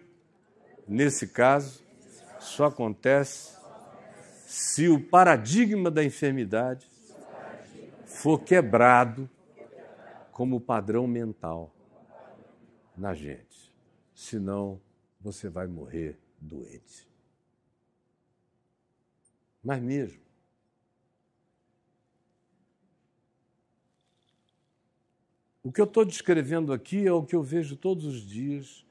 nesse caso, só acontece se o paradigma da enfermidade for quebrado como padrão mental na gente. Senão, você vai morrer doente. Mas mesmo. O que eu estou descrevendo aqui é o que eu vejo todos os dias.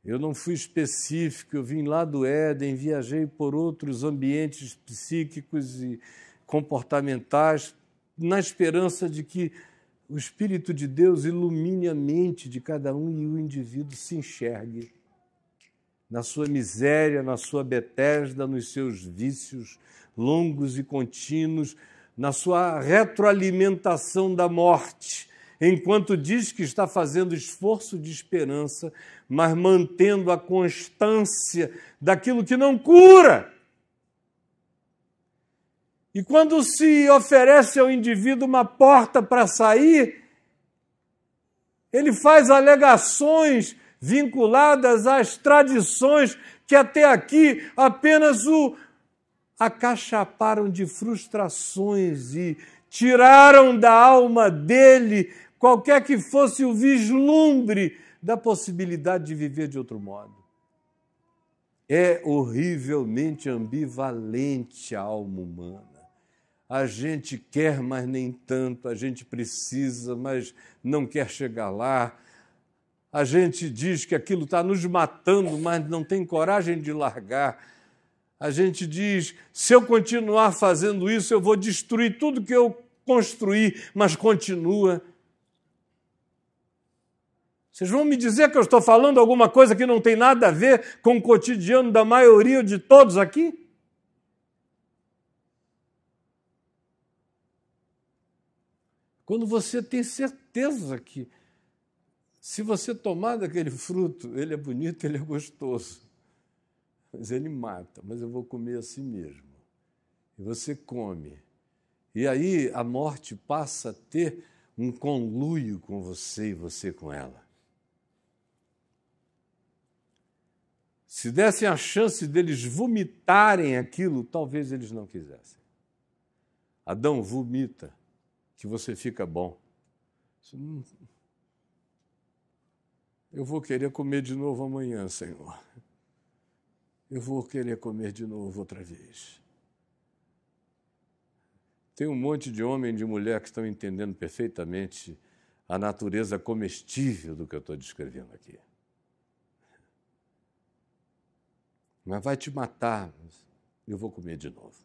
Eu não fui específico, eu vim lá do Éden, viajei por outros ambientes psíquicos e comportamentais, na esperança de que o Espírito de Deus ilumine a mente de cada um e o indivíduo se enxergue na sua miséria, na sua Betesda, nos seus vícios longos e contínuos, na sua retroalimentação da morte, enquanto diz que está fazendo esforço de esperança, mas mantendo a constância daquilo que não cura. E quando se oferece ao indivíduo uma porta para sair, ele faz alegações vinculadas às tradições que até aqui apenas o acachaparam de frustrações e tiraram da alma dele qualquer que fosse o vislumbre da possibilidade de viver de outro modo. É horrivelmente ambivalente a alma humana. A gente quer, mas nem tanto. A gente precisa, mas não quer chegar lá. A gente diz que aquilo está nos matando, mas não tem coragem de largar. A gente diz, se eu continuar fazendo isso, eu vou destruir tudo que eu construí, mas continua. Vocês vão me dizer que eu estou falando alguma coisa que não tem nada a ver com o cotidiano da maioria de todos aqui? Quando você tem certeza que, se você tomar daquele fruto, ele é bonito, ele é gostoso, mas ele mata, mas eu vou comer assim mesmo. E você come. E aí a morte passa a ter um conluio com você e você com ela. Se dessem a chance deles vomitarem aquilo, talvez eles não quisessem. Adão vomita, que você fica bom. Eu vou querer comer de novo amanhã, Senhor. eu vou querer comer de novo outra vez. Tem um monte de homem e de mulher que estão entendendo perfeitamente a natureza comestível do que eu estou descrevendo aqui. Mas vai te matar, eu vou comer de novo.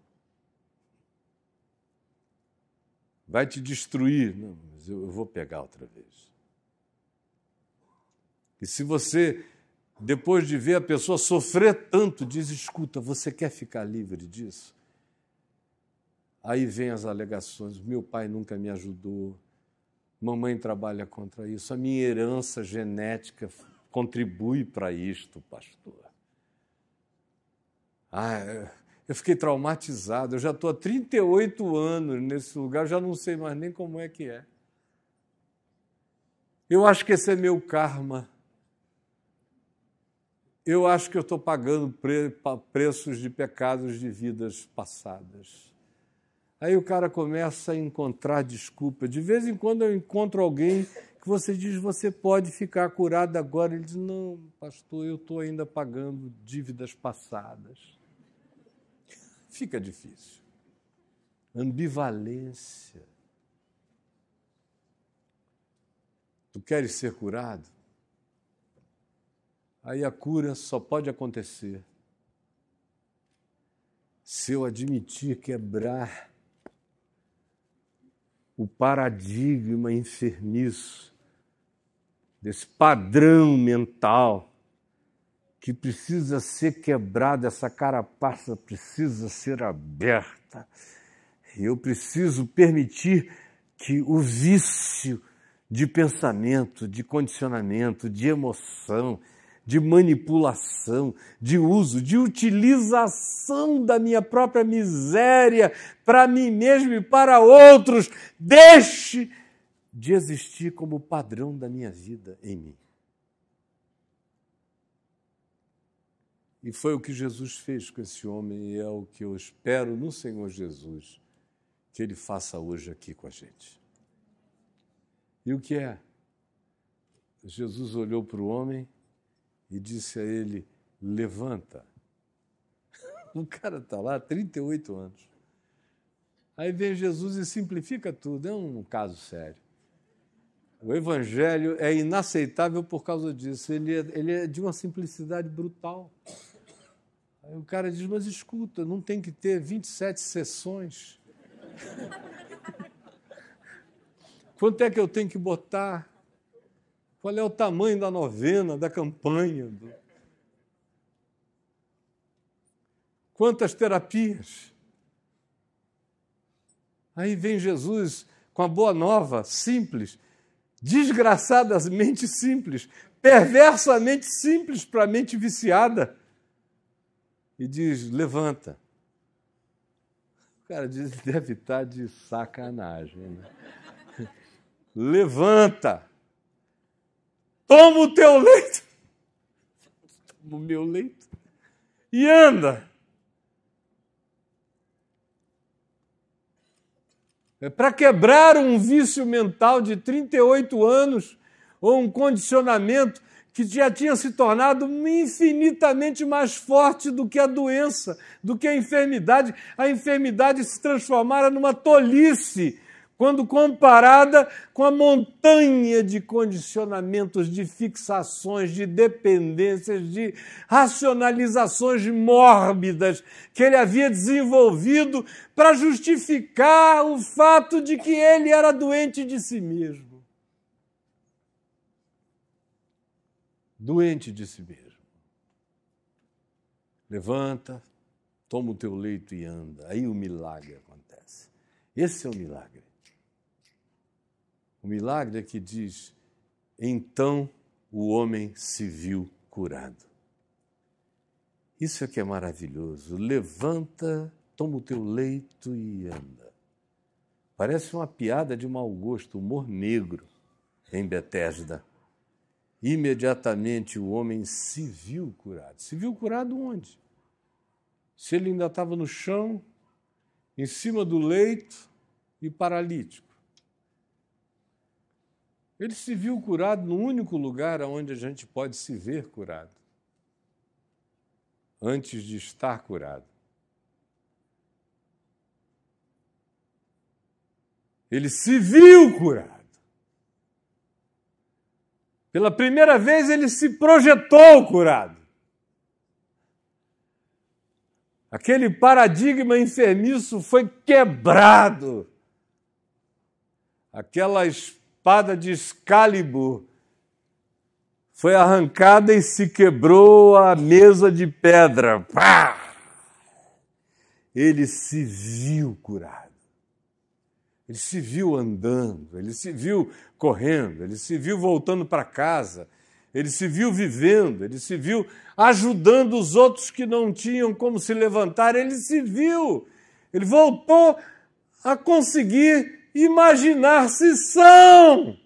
Vai te destruir, não, mas eu vou pegar outra vez. E se você, depois de ver a pessoa sofrer tanto, diz, escuta, você quer ficar livre disso? Aí vem as alegações, meu pai nunca me ajudou, mamãe trabalha contra isso, a minha herança genética contribui para isto, pastor. Eu fiquei traumatizado, eu já estou há 38 anos nesse lugar, já não sei mais nem como é que é. Eu acho que esse é meu karma. Eu acho que eu estou pagando preços de pecados de vidas passadas. Aí o cara começa a encontrar desculpa. De vez em quando eu encontro alguém que você diz, você pode ficar curado agora. Ele diz, não, pastor, eu estou ainda pagando dívidas passadas. Fica difícil. Ambivalência. Tu queres ser curado? Aí a cura só pode acontecer se eu admitir quebrar o paradigma enfermiço desse padrão mental que precisa ser quebrado, essa carapaça precisa ser aberta. Eu preciso permitir que o vício de pensamento, de condicionamento, de emoção, de manipulação, de uso, de utilização da minha própria miséria para mim mesmo e para outros, deixe de existir como padrão da minha vida em mim. E foi o que Jesus fez com esse homem e é o que eu espero no Senhor Jesus que Ele faça hoje aqui com a gente. E o que é? Jesus olhou para o homem e disse a ele, levanta. O cara está lá há 38 anos. Aí vem Jesus e simplifica tudo, é um caso sério. O Evangelho é inaceitável por causa disso, ele é de uma simplicidade brutal. Aí o cara diz, mas escuta, não tem que ter 27 sessões? Quanto é que eu tenho que botar? Qual é o tamanho da novena, da campanha? Quantas terapias? Aí vem Jesus com a boa nova, simples, desgraçadamente simples, perversamente simples para a mente viciada. E diz, levanta. O cara diz, deve estar de sacanagem, né? Levanta. Toma o teu leito, toma o meu leito e anda. É para quebrar um vício mental de 38 anos ou um condicionamento que já tinha se tornado infinitamente mais forte do que a doença, do que a enfermidade. A enfermidade se transformara numa tolice quando comparada com a montanha de condicionamentos, de fixações, de dependências, de racionalizações mórbidas que ele havia desenvolvido para justificar o fato de que ele era doente de si mesmo. Doente de si mesmo. Levanta, toma o teu leito e anda. Aí o milagre acontece. Esse é o milagre. O milagre é que diz, então o homem se viu curado. Isso é que é maravilhoso. Levanta, toma o teu leito e anda. Parece uma piada de mau gosto, humor negro em Betesda. Imediatamente o homem se viu curado. Se viu curado onde? Se ele ainda estava no chão, em cima do leito e paralítico. Ele se viu curado no único lugar onde a gente pode se ver curado. antes de estar curado. Ele se viu curado. Pela primeira vez, ele se projetou curado. Aquele paradigma enfermiço foi quebrado. Aquela espada de Excalibur foi arrancada e se quebrou a mesa de pedra. Pá! Ele se viu curado. Ele se viu andando, ele se viu correndo, ele se viu voltando para casa, ele se viu vivendo, ele se viu ajudando os outros que não tinham como se levantar, ele se viu, ele voltou a conseguir imaginar-se são.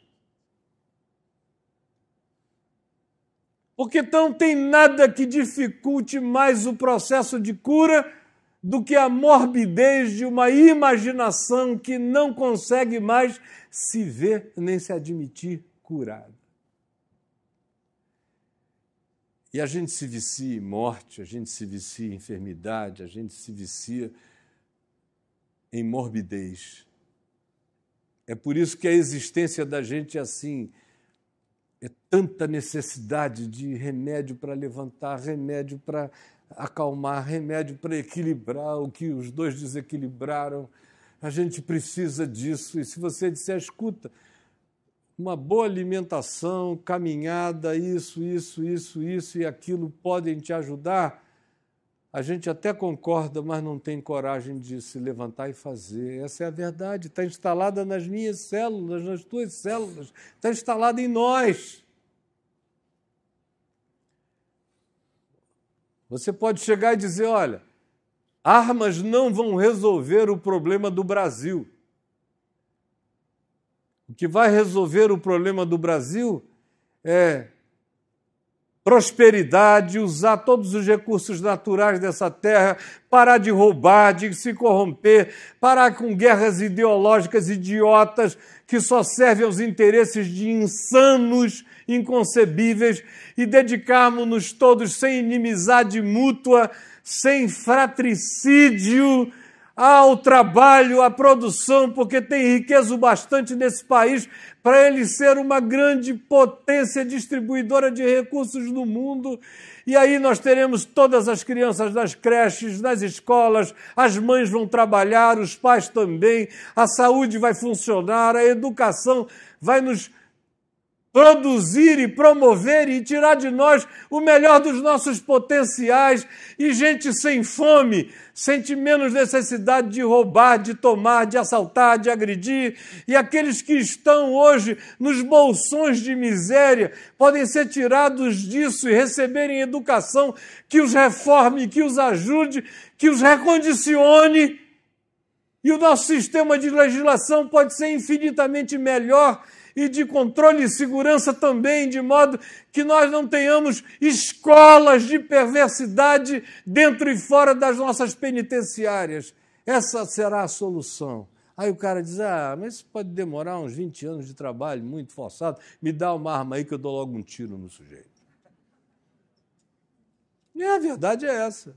Porque não tem nada que dificulte mais o processo de cura do que a morbidez de uma imaginação que não consegue mais se ver nem se admitir curada. E a gente se vicia em morte, a gente se vicia em enfermidade, a gente se vicia em morbidez. É por isso que a existência da gente é assim. É tanta necessidade de remédio para levantar, remédio para acalmar, remédio para equilibrar o que os dois desequilibraram. A gente precisa disso. E se você disser, escuta, uma boa alimentação, caminhada, isso e aquilo podem te ajudar, a gente até concorda, mas não tem coragem de se levantar e fazer. Essa é a verdade. Está instalada nas minhas células, nas tuas células, está instalada em nós. Você pode chegar e dizer, olha, armas não vão resolver o problema do Brasil. O que vai resolver o problema do Brasil é prosperidade, usar todos os recursos naturais dessa terra, parar de roubar, de se corromper, parar com guerras ideológicas idiotas que só servem aos interesses de insanos inconcebíveis e dedicarmos-nos todos sem inimizade mútua, sem fratricídio, ao trabalho, à produção, porque tem riqueza o bastante nesse país para ele ser uma grande potência distribuidora de recursos no mundo. E aí nós teremos todas as crianças das creches, das escolas, as mães vão trabalhar, os pais também, a saúde vai funcionar, a educação vai nos produzir e promover e tirar de nós o melhor dos nossos potenciais. E gente sem fome sente menos necessidade de roubar, de tomar, de assaltar, de agredir. E aqueles que estão hoje nos bolsões de miséria podem ser tirados disso e receberem educação que os reforme, que os ajude, que os recondicione. E o nosso sistema de legislação pode ser infinitamente melhor e de controle e segurança também, de modo que nós não tenhamos escolas de perversidade dentro e fora das nossas penitenciárias. Essa será a solução. Aí o cara diz, mas isso pode demorar uns 20 anos de trabalho muito forçado, me dá uma arma aí que eu dou logo um tiro no sujeito. E a verdade é essa.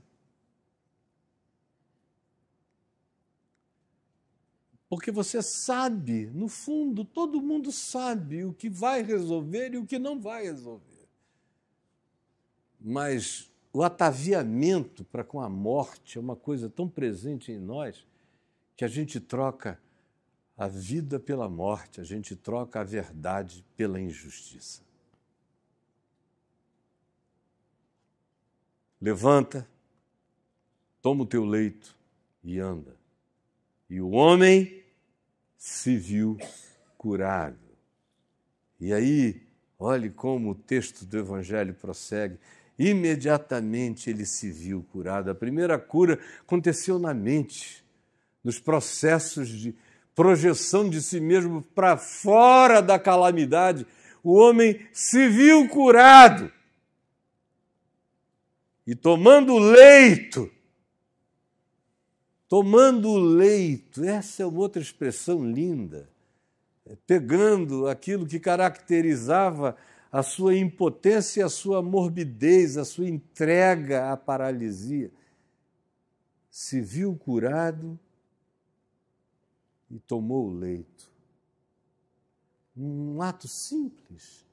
Porque você sabe, no fundo, todo mundo sabe o que vai resolver e o que não vai resolver. Mas o ataviamento para com a morte é uma coisa tão presente em nós que a gente troca a vida pela morte, a gente troca a verdade pela injustiça. Levanta, toma o teu leito e anda. E o homem se viu curado. E aí, olhe como o texto do Evangelho prossegue. Imediatamente ele se viu curado. A primeira cura aconteceu na mente, nos processos de projeção de si mesmo para fora da calamidade. O homem se viu curado. E tomando o leito, essa é uma outra expressão linda, pegando aquilo que caracterizava a sua impotência, a sua morbidez, a sua entrega à paralisia, se viu curado e tomou o leito. Um ato simples,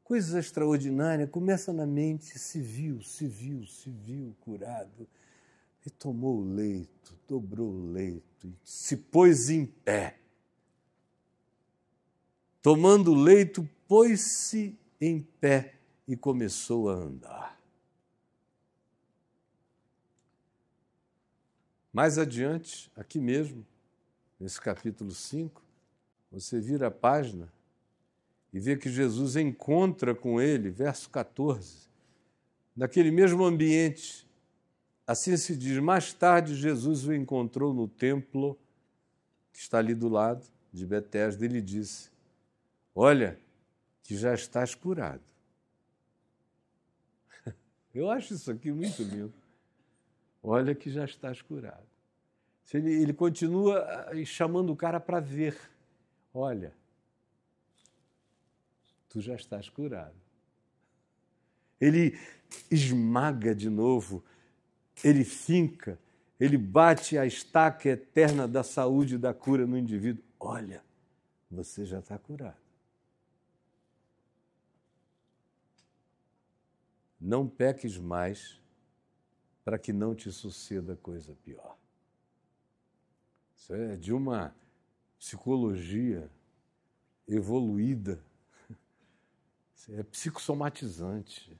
coisa extraordinária, começa na mente, se viu curado e tomou o leito, dobrou o leito e se pôs em pé. Tomando o leito, pôs-se em pé e começou a andar. Mais adiante, aqui mesmo, nesse capítulo 5, você vira a página e vê que Jesus encontra com ele, verso 14, naquele mesmo ambiente. Assim se diz, mais tarde Jesus o encontrou no templo, que está ali do lado, de Betesda, e lhe disse, olha, que já estás curado. Eu acho isso aqui muito lindo. Olha que já estás curado. Ele continua chamando o cara para ver. Olha, tu já estás curado. Ele esmaga de novo, ele finca, ele bate a estaca eterna da saúde e da cura no indivíduo. Olha, você já está curado. Não peques mais para que não te suceda coisa pior. Isso é de uma psicologia evoluída. Isso é psicossomatizante.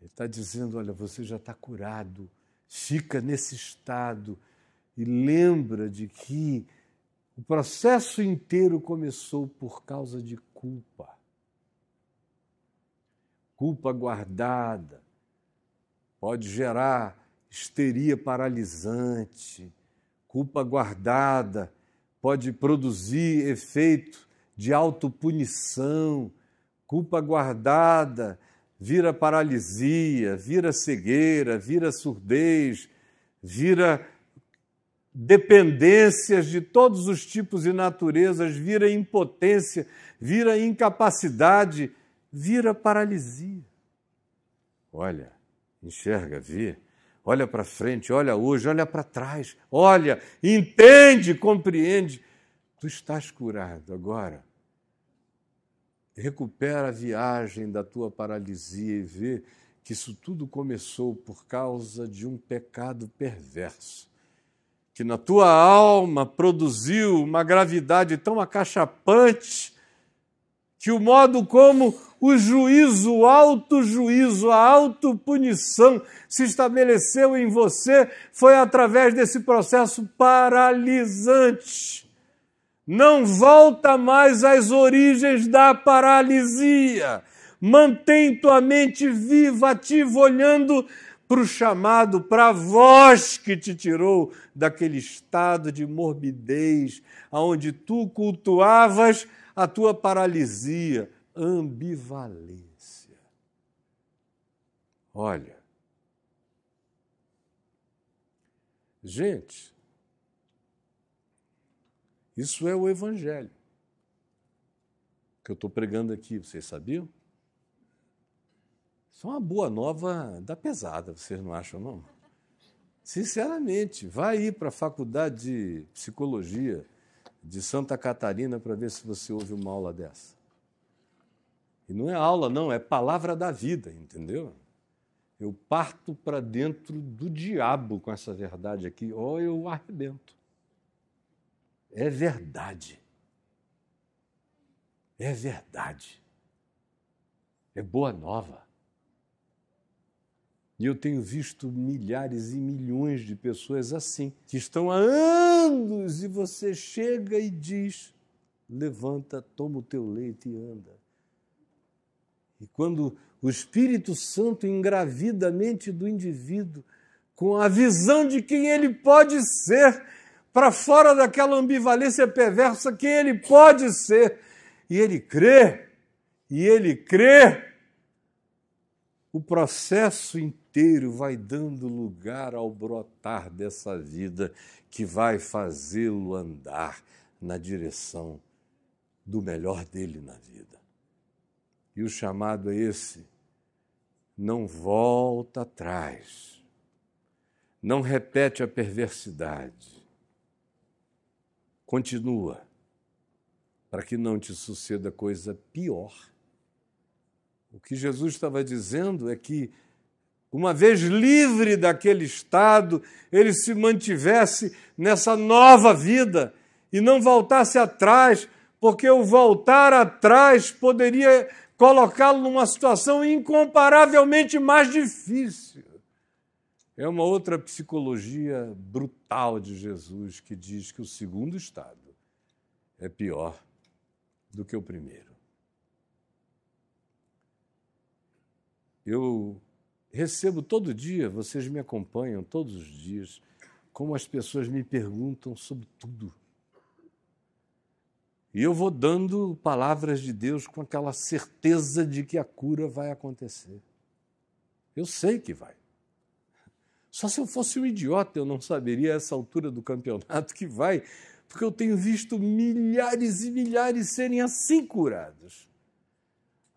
Ele está dizendo, olha, você já está curado, fica nesse estado e lembra de que o processo inteiro começou por causa de culpa. Culpa guardada pode gerar histeria paralisante. Culpa guardada pode produzir efeito de autopunição. Culpa guardada vira paralisia, vira cegueira, vira surdez, vira dependências de todos os tipos e naturezas, vira impotência, vira incapacidade, vira paralisia. Olha, enxerga, vê, olha para frente, olha hoje, olha para trás, olha, entende, compreende. Tu estás curado agora. Recupera a viagem da tua paralisia e vê que isso tudo começou por causa de um pecado perverso, que na tua alma produziu uma gravidade tão acachapante que o modo como o juízo, o autojuízo, a autopunição se estabeleceu em você foi através desse processo paralisante. Não volta mais às origens da paralisia. Mantém tua mente viva, ativa, olhando para o chamado, para a voz que te tirou daquele estado de morbidez, onde tu cultuavas a tua paralisia, ambivalência. Olha, gente, isso é o Evangelho que eu estou pregando aqui, vocês sabiam? Isso é uma boa nova da pesada, vocês não acham, não? Sinceramente, vai ir para a Faculdade de Psicologia de Santa Catarina para ver se você ouve uma aula dessa. E não é aula, não, é palavra da vida, entendeu? Eu parto para dentro do diabo com essa verdade aqui, ou eu arrebento. É verdade. É verdade. É boa nova. E eu tenho visto milhares e milhões de pessoas assim, que estão há anos e você chega e diz, levanta, toma o teu leite e anda. E quando o Espírito Santo engravida a mente do indivíduo com a visão de quem ele pode ser, para fora daquela ambivalência perversa, quem ele pode ser, e ele crê, o processo inteiro vai dando lugar ao brotar dessa vida que vai fazê-lo andar na direção do melhor dele na vida. E o chamado é esse: não volta atrás, não repete a perversidade, continua, para que não te suceda coisa pior. O que Jesus estava dizendo é que, uma vez livre daquele estado, ele se mantivesse nessa nova vida e não voltasse atrás, porque o voltar atrás poderia colocá-lo numa situação incomparavelmente mais difícil. É uma outra psicologia brutal de Jesus que diz que o segundo estado é pior do que o primeiro. Eu recebo todo dia, vocês me acompanham todos os dias, como as pessoas me perguntam sobre tudo. E eu vou dando palavras de Deus com aquela certeza de que a cura vai acontecer. Eu sei que vai. Só se eu fosse um idiota eu não saberia a essa altura do campeonato que vai, porque eu tenho visto milhares e milhares serem assim curados.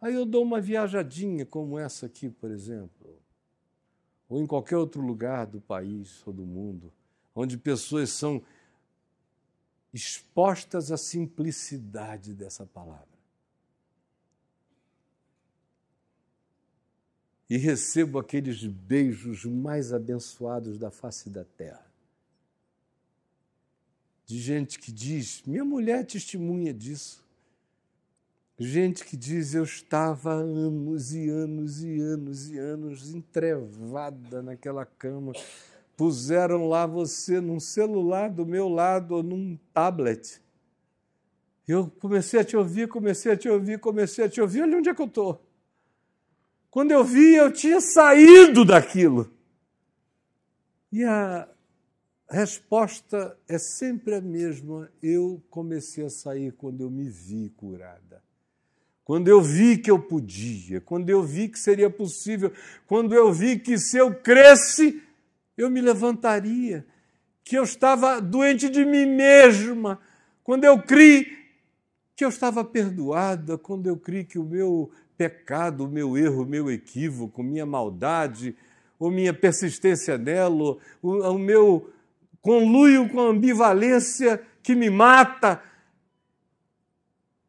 Aí eu dou uma viajadinha como essa aqui, por exemplo, ou em qualquer outro lugar do país ou do mundo, onde pessoas são expostas à simplicidade dessa palavra. E recebo aqueles beijos mais abençoados da face da terra. De gente que diz, minha mulher testemunha disso, gente que diz, eu estava anos e anos e anos e anos entrevada naquela cama, puseram lá você num celular do meu lado ou num tablet. Eu comecei a te ouvir, olha onde é que eu estou. Quando eu vi, eu tinha saído daquilo. E a resposta é sempre a mesma. Eu comecei a sair quando eu me vi curada. Quando eu vi que eu podia, quando eu vi que seria possível, quando eu vi que se eu cresce, eu me levantaria, que eu estava doente de mim mesma, quando eu criei que eu estava perdoada, quando eu criei que o meu pecado, o meu erro, o meu equívoco, minha maldade, ou minha persistência nela, o meu conluio com a ambivalência que me mata,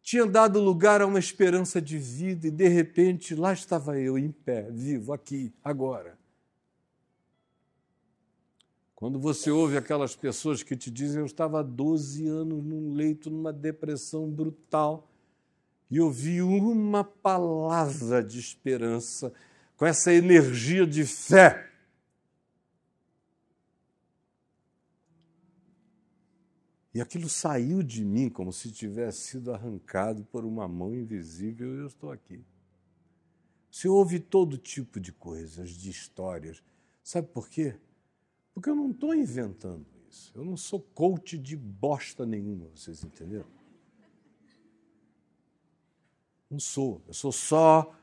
tinha dado lugar a uma esperança de vida e, de repente, lá estava eu, em pé, vivo, aqui, agora. Quando você ouve aquelas pessoas que te dizem, eu estava há 12 anos num leito, numa depressão brutal, e ouvi uma palavra de esperança, com essa energia de fé. E aquilo saiu de mim como se tivesse sido arrancado por uma mão invisível e eu estou aqui. Você ouve todo tipo de coisas, de histórias. Sabe por quê? Porque eu não estou inventando isso. Eu não sou coach de bosta nenhuma, vocês entenderam? Não sou. Eu sou só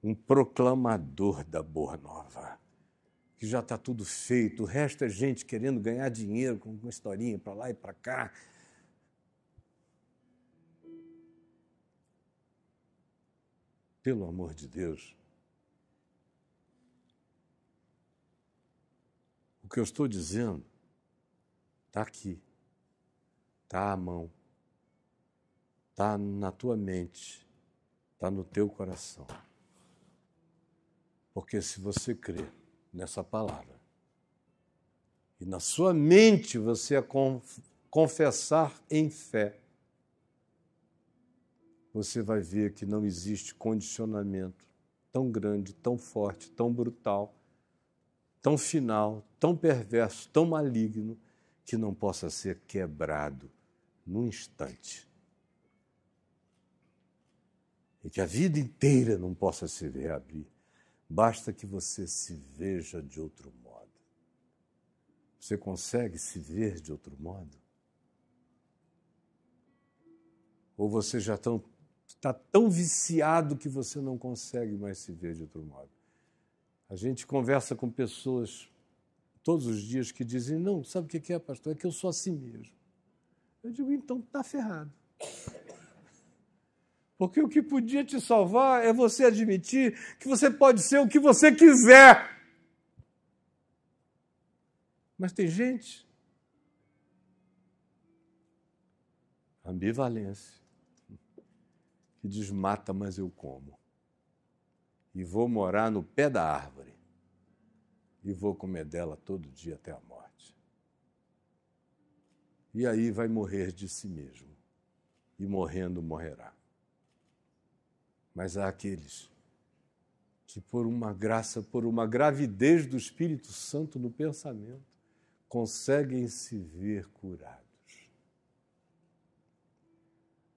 um proclamador da Boa Nova. Que já está tudo feito, o resto é gente querendo ganhar dinheiro com uma historinha para lá e para cá. Pelo amor de Deus, o que eu estou dizendo está aqui, está à mão, está na tua mente, está no teu coração. Porque se você crer nessa palavra, e na sua mente você a confessar em fé, você vai ver que não existe condicionamento tão grande, tão forte, tão brutal, tão final, tão perverso, tão maligno, que não possa ser quebrado num instante. E que a vida inteira não possa se reabrir. Basta que você se veja de outro modo. Você consegue se ver de outro modo? Ou você já está tão viciado que você não consegue mais se ver de outro modo? A gente conversa com pessoas todos os dias que dizem, não, sabe o que é, pastor? É que eu sou assim mesmo. Eu digo, então está ferrado. Porque o que podia te salvar é você admitir que você pode ser o que você quiser. Mas tem gente, ambivalência, que diz: mata, mas eu como. E vou morar no pé da árvore. E vou comer dela todo dia até a morte. E aí vai morrer de si mesmo. E morrendo morrerá. Mas há aqueles que, por uma graça, por uma gravidez do Espírito Santo no pensamento, conseguem se ver curados.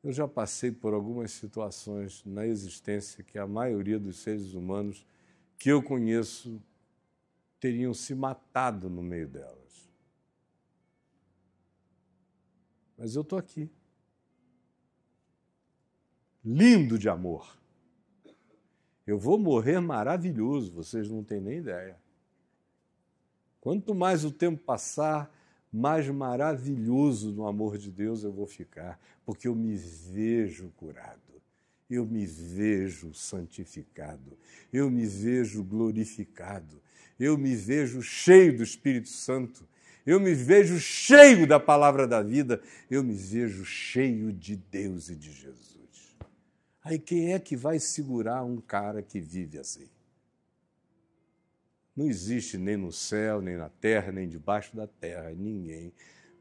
Eu já passei por algumas situações na existência que a maioria dos seres humanos que eu conheço teriam se matado no meio delas. Mas eu estou aqui, lindo de amor. Eu vou morrer maravilhoso, vocês não têm nem ideia. Quanto mais o tempo passar, mais maravilhoso no amor de Deus eu vou ficar, porque eu me vejo curado, eu me vejo santificado, eu me vejo glorificado, eu me vejo cheio do Espírito Santo, eu me vejo cheio da palavra da vida, eu me vejo cheio de Deus e de Jesus. Aí quem é que vai segurar um cara que vive assim? Não existe nem no céu, nem na terra, nem debaixo da terra, ninguém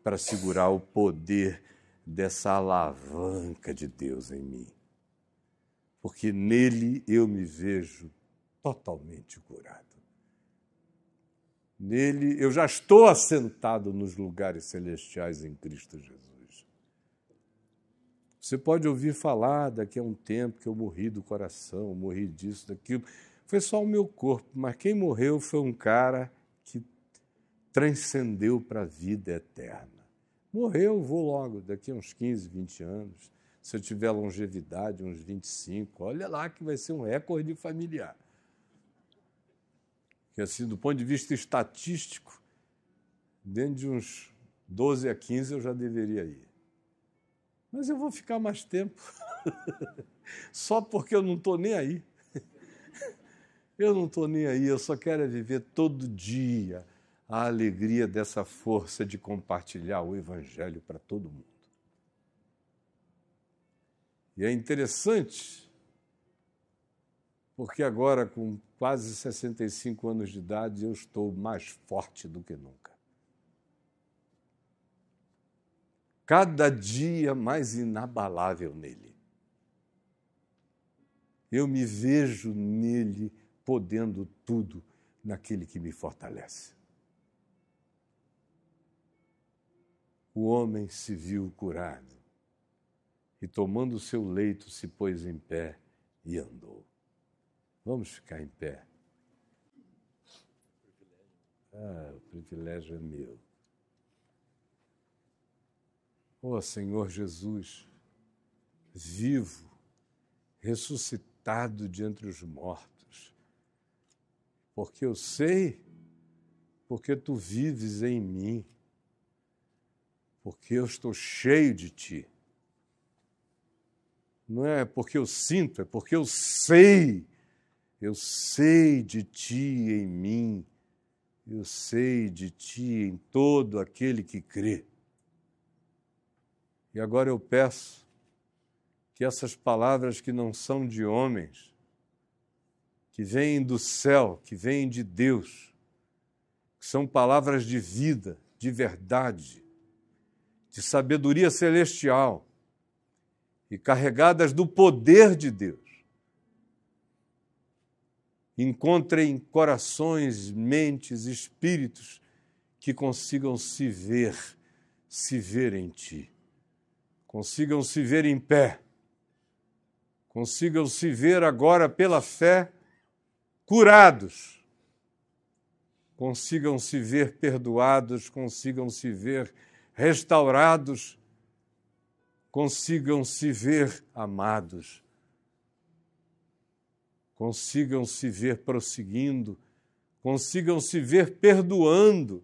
para segurar o poder dessa alavanca de Deus em mim. Porque nele eu me vejo totalmente curado. Nele eu já estou assentado nos lugares celestiais em Cristo Jesus. Você pode ouvir falar daqui a um tempo que eu morri do coração, morri disso, daquilo. Foi só o meu corpo, mas quem morreu foi um cara que transcendeu para a vida eterna. Morreu, vou logo, daqui a uns 15, 20 anos. Se eu tiver longevidade, uns 25, olha lá que vai ser um recorde familiar. Que assim, do ponto de vista estatístico, dentro de uns 12 a 15 eu já deveria ir. Mas eu vou ficar mais tempo, só porque eu não estou nem aí. Eu não estou nem aí, eu só quero viver todo dia a alegria dessa força de compartilhar o Evangelho para todo mundo. E é interessante, porque agora, com quase 65 anos de idade, eu estou mais forte do que nunca. Cada dia mais inabalável nele. Eu me vejo nele podendo tudo naquele que me fortalece. O homem se viu curado e, tomando o seu leito, se pôs em pé e andou. Vamos ficar em pé. O privilégio é meu. Ó Senhor Jesus, vivo, ressuscitado de entre os mortos, porque eu sei, porque Tu vives em mim, porque eu estou cheio de Ti. Não é porque eu sinto, é porque eu sei de Ti em mim, eu sei de Ti em todo aquele que crê. E agora eu peço que essas palavras que não são de homens, que vêm do céu, que vêm de Deus, que são palavras de vida, de verdade, de sabedoria celestial e carregadas do poder de Deus, encontrem corações, mentes, espíritos que consigam se ver em Ti. Consigam se ver em pé, consigam se ver agora pela fé curados, consigam se ver perdoados, consigam se ver restaurados, consigam se ver amados, consigam se ver prosseguindo, consigam se ver perdoando,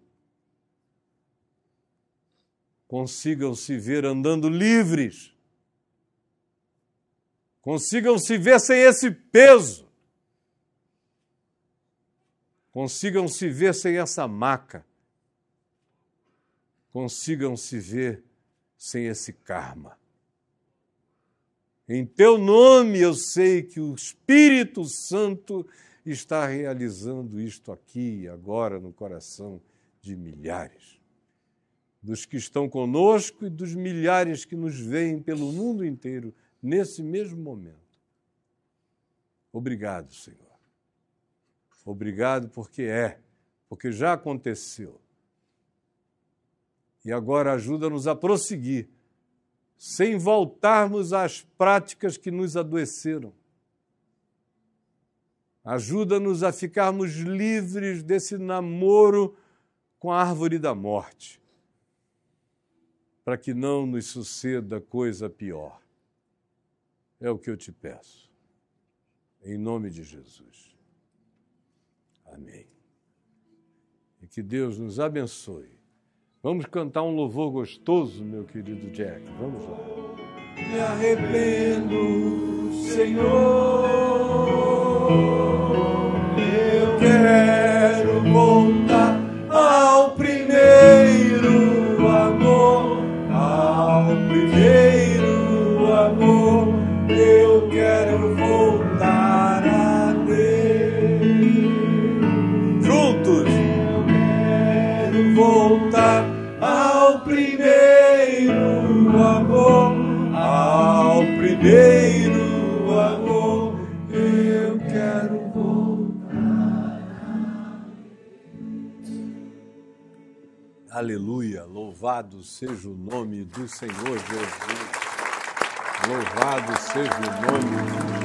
consigam se ver andando livres, consigam se ver sem esse peso, consigam se ver sem essa maca, consigam se ver sem esse karma. Em teu nome eu sei que o Espírito Santo está realizando isto aqui e agora no coração de milhares, dos que estão conosco e dos milhares que nos veem pelo mundo inteiro nesse mesmo momento. Obrigado, Senhor. Obrigado porque já aconteceu. E agora ajuda-nos a prosseguir, sem voltarmos às práticas que nos adoeceram. Ajuda-nos a ficarmos livres desse namoro com a árvore da morte, para que não nos suceda coisa pior. É o que eu te peço. Em nome de Jesus. Amém. E que Deus nos abençoe. Vamos cantar um louvor gostoso, meu querido Jack. Vamos lá. Me arrependo, Senhor. Eu quero voltar ao primeiro amor, ao primeiro amor. Eu quero voltar a Deus. Juntos. Eu quero voltar ao primeiro amor, ao primeiro amor. Eu quero voltar. Aleluia, louvado seja o nome do Senhor Jesus. Louvado seja o nome de Jesus.